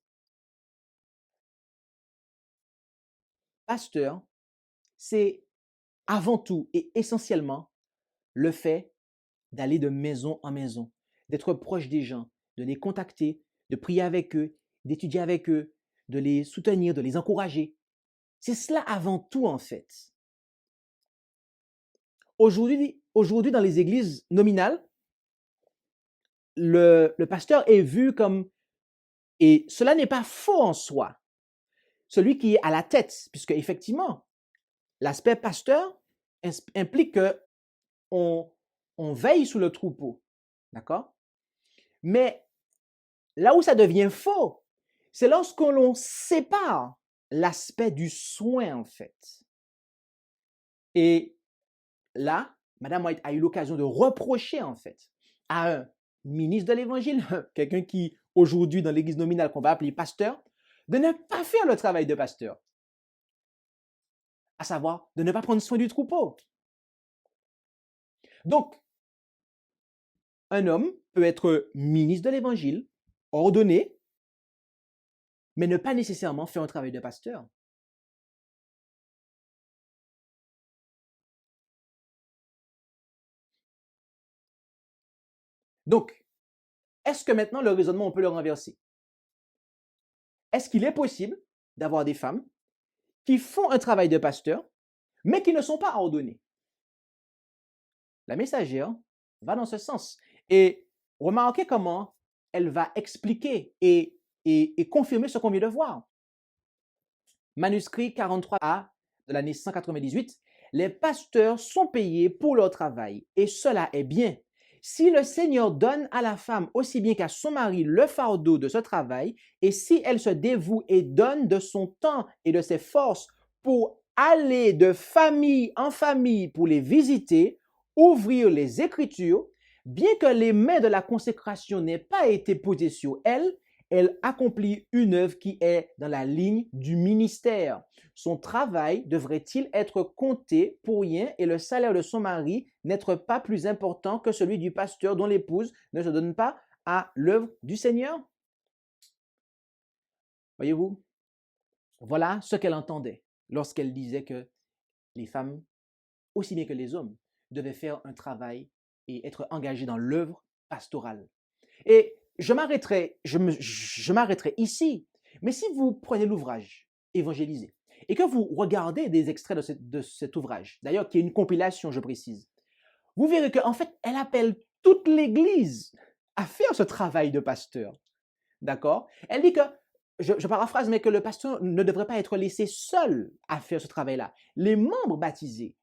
Pasteur, c'est avant tout et essentiellement le fait d'aller de maison en maison, d'être proche des gens, de les contacter, de prier avec eux, d'étudier avec eux, de les soutenir, de les encourager. C'est cela avant tout en fait. Aujourd'hui, dans les églises nominales, le pasteur est vu comme, et cela n'est pas faux en soi, celui qui est à la tête, puisque effectivement, l'aspect pasteur implique que on veille sur le troupeau, d'accord? Mais là où ça devient faux, c'est lorsque l'on sépare l'aspect du soin, en fait. Et là, Madame White a eu l'occasion de reprocher, en fait, à un ministre de l'Évangile, quelqu'un qui, aujourd'hui, dans l'église nominale qu'on va appeler pasteur, de ne pas faire le travail de pasteur, à savoir de ne pas prendre soin du troupeau. Donc, un homme peut être ministre de l'Évangile, ordonné, mais ne pas nécessairement faire un travail de pasteur. Donc, est-ce que maintenant le raisonnement, on peut le renverser? Est-ce qu'il est possible d'avoir des femmes qui font un travail de pasteur, mais qui ne sont pas ordonnées? La messagère va dans ce sens. Et remarquez comment elle va expliquer et confirmer ce qu'on vient de voir. Manuscrit 43A de l'année 198, les pasteurs sont payés pour leur travail, et cela est bien. Si le Seigneur donne à la femme aussi bien qu'à son mari le fardeau de ce travail, et si elle se dévoue et donne de son temps et de ses forces pour aller de famille en famille pour les visiter, ouvrir les Écritures, bien que les mains de la consécration n'aient pas été posées sur elle, elle accomplit une œuvre qui est dans la ligne du ministère. Son travail devrait-il être compté pour rien et le salaire de son mari n'être pas plus important que celui du pasteur dont l'épouse ne se donne pas à l'œuvre du Seigneur? Voyez-vous, voilà ce qu'elle entendait lorsqu'elle disait que les femmes, aussi bien que les hommes, devaient faire un travail et être engagées dans l'œuvre pastorale. Et je m'arrêterai ici. Mais si vous prenez l'ouvrage Évangéliser et que vous regardez des extraits de cet ouvrage, d'ailleurs qui est une compilation, je précise, vous verrez qu'en fait, elle appelle toute l'Église à faire ce travail de pasteur. D'accord? Elle dit que, je paraphrase, mais que le pasteur ne devrait pas être laissé seul à faire ce travail-là. Les membres baptisés,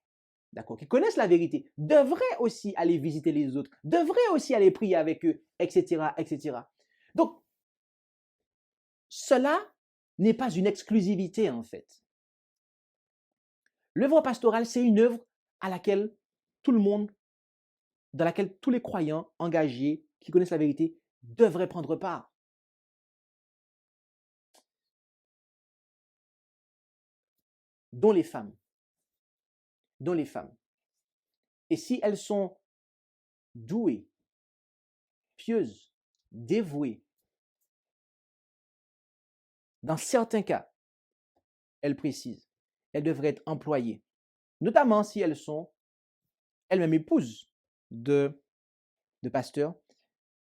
d'accord, qui connaissent la vérité, devraient aussi aller visiter les autres, devraient aussi aller prier avec eux, etc., etc. Donc, cela n'est pas une exclusivité en fait. L'œuvre pastorale, c'est une œuvre à laquelle tout le monde, dans laquelle tous les croyants engagés, qui connaissent la vérité, devraient prendre part. dont les femmes. Et si elles sont douées, pieuses, dévouées, dans certains cas, elle précise, elles devraient être employées, notamment si elles sont elles-mêmes épouses de pasteurs,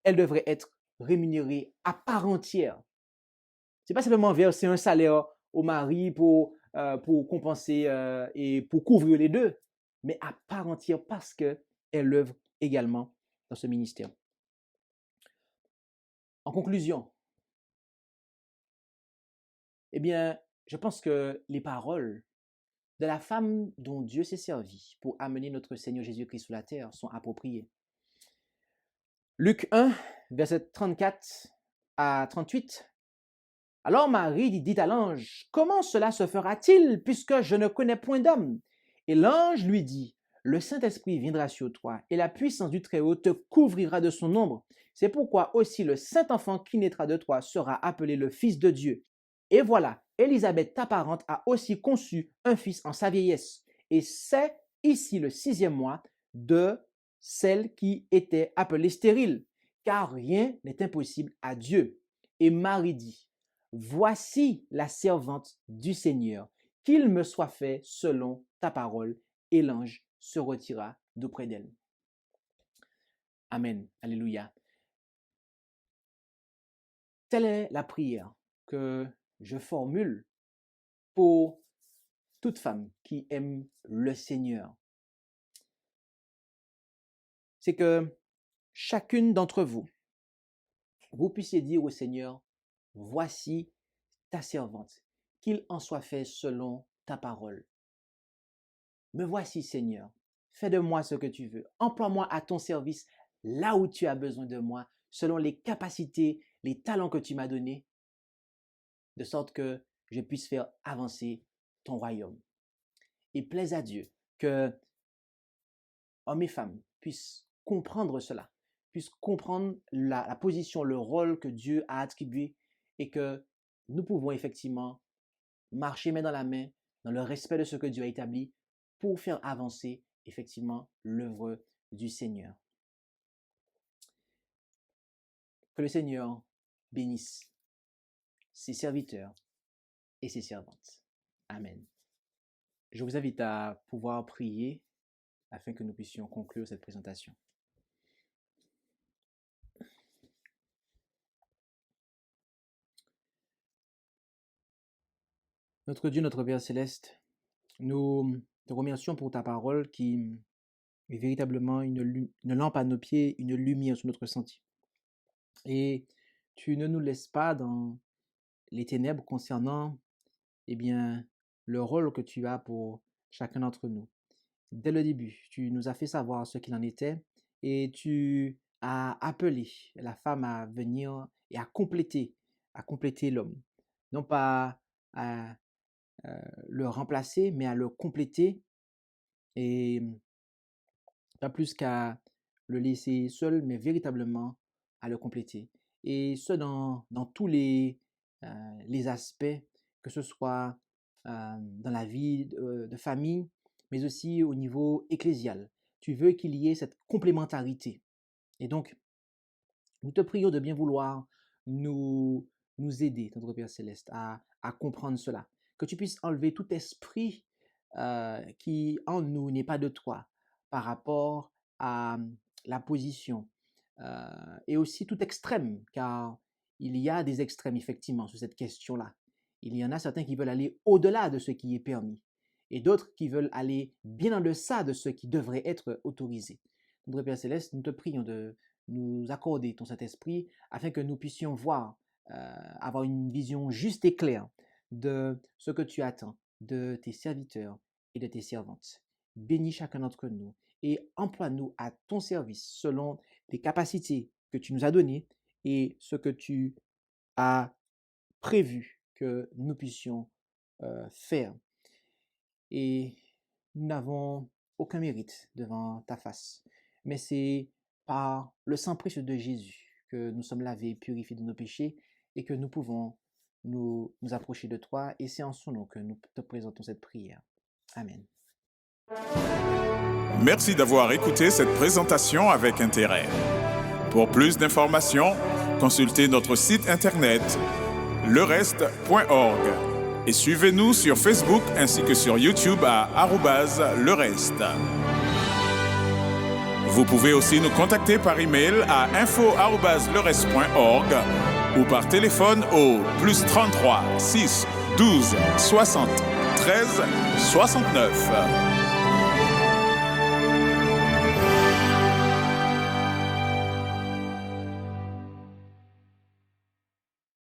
elles devraient être rémunérées à part entière. Ce n'est pas simplement verser un salaire au mari pour compenser et pour couvrir les deux, mais à part entière parce qu'elles œuvrent également dans ce ministère. En conclusion, eh bien, je pense que les paroles de la femme dont Dieu s'est servi pour amener notre Seigneur Jésus-Christ sur la terre sont appropriées. Luc 1, verset 34 à 38. Alors Marie dit à l'ange, « Comment cela se fera-t-il puisque je ne connais point d'homme ?» Et l'ange lui dit, « Le Saint-Esprit viendra sur toi et la puissance du Très-Haut te couvrira de son ombre. C'est pourquoi aussi le Saint-Enfant qui naîtra de toi sera appelé le Fils de Dieu. Et voilà, Élisabeth, ta parente, a aussi conçu un fils en sa vieillesse. Et c'est ici le 6e mois de celle qui était appelée stérile, car rien n'est impossible à Dieu. » Et Marie dit, « Voici la servante du Seigneur, qu'il me soit fait selon ta parole. » Et l'ange se retira d'auprès d'elle. Amen. Alléluia. Telle est la prière que je formule pour toute femme qui aime le Seigneur. C'est que chacune d'entre vous, vous puissiez dire au Seigneur, « Voici ta servante, qu'il en soit fait selon ta parole. Me voici, Seigneur, fais de moi ce que tu veux. Emploie-moi à ton service là où tu as besoin de moi, selon les capacités, les talents que tu m'as donnés, de sorte que je puisse faire avancer ton royaume. » Et plaise à Dieu que hommes et femmes puissent comprendre cela, puissent comprendre la position, le rôle que Dieu a attribué et que nous pouvons effectivement marcher main dans la main dans le respect de ce que Dieu a établi pour faire avancer effectivement l'œuvre du Seigneur. Que le Seigneur bénisse ses serviteurs et ses servantes. Amen. Je vous invite à pouvoir prier afin que nous puissions conclure cette présentation. Notre Dieu, notre Père céleste, nous te remercions pour ta parole qui est véritablement une lampe à nos pieds, une lumière sur notre sentier. Et tu ne nous laisses pas dans les ténèbres concernant le rôle que tu as pour chacun d'entre nous. Dès le début, tu nous as fait savoir ce qu'il en était et tu as appelé la femme à venir et à compléter l'homme. Non pas à le remplacer, mais à le compléter et pas plus qu'à le laisser seul, mais véritablement à le compléter. Et ce, dans tous les aspects, que ce soit dans la vie de famille, mais aussi au niveau ecclésial. Tu veux qu'il y ait cette complémentarité. Et donc, nous te prions de bien vouloir nous aider, notre Père Céleste, à comprendre cela. Que tu puisses enlever tout esprit qui en nous n'est pas de toi par rapport à la position et aussi tout extrême, car il y a des extrêmes effectivement sur cette question-là. Il y en a certains qui veulent aller au-delà de ce qui est permis et d'autres qui veulent aller bien en deçà de ce qui devrait être autorisé. Notre Père Céleste, nous te prions de nous accorder ton Saint-Esprit afin que nous puissions voir, avoir une vision juste et claire de ce que tu attends de tes serviteurs et de tes servantes. Bénis chacun d'entre nous et emploie-nous à ton service selon les capacités que tu nous as données et ce que tu as prévu que nous puissions faire. Et nous n'avons aucun mérite devant ta face, mais c'est par le sang précieux de Jésus que nous sommes lavés, purifiés de nos péchés et que nous pouvons nous approcher de toi, et c'est en son nom que nous te présentons cette prière. Amen. Merci d'avoir écouté cette présentation avec intérêt. Pour plus d'informations, consultez notre site internet lereste.org et suivez-nous sur Facebook ainsi que sur YouTube à @lereste. Vous pouvez aussi nous contacter par email à info@lereste.org ou par téléphone au +33 6 12 60 13 69.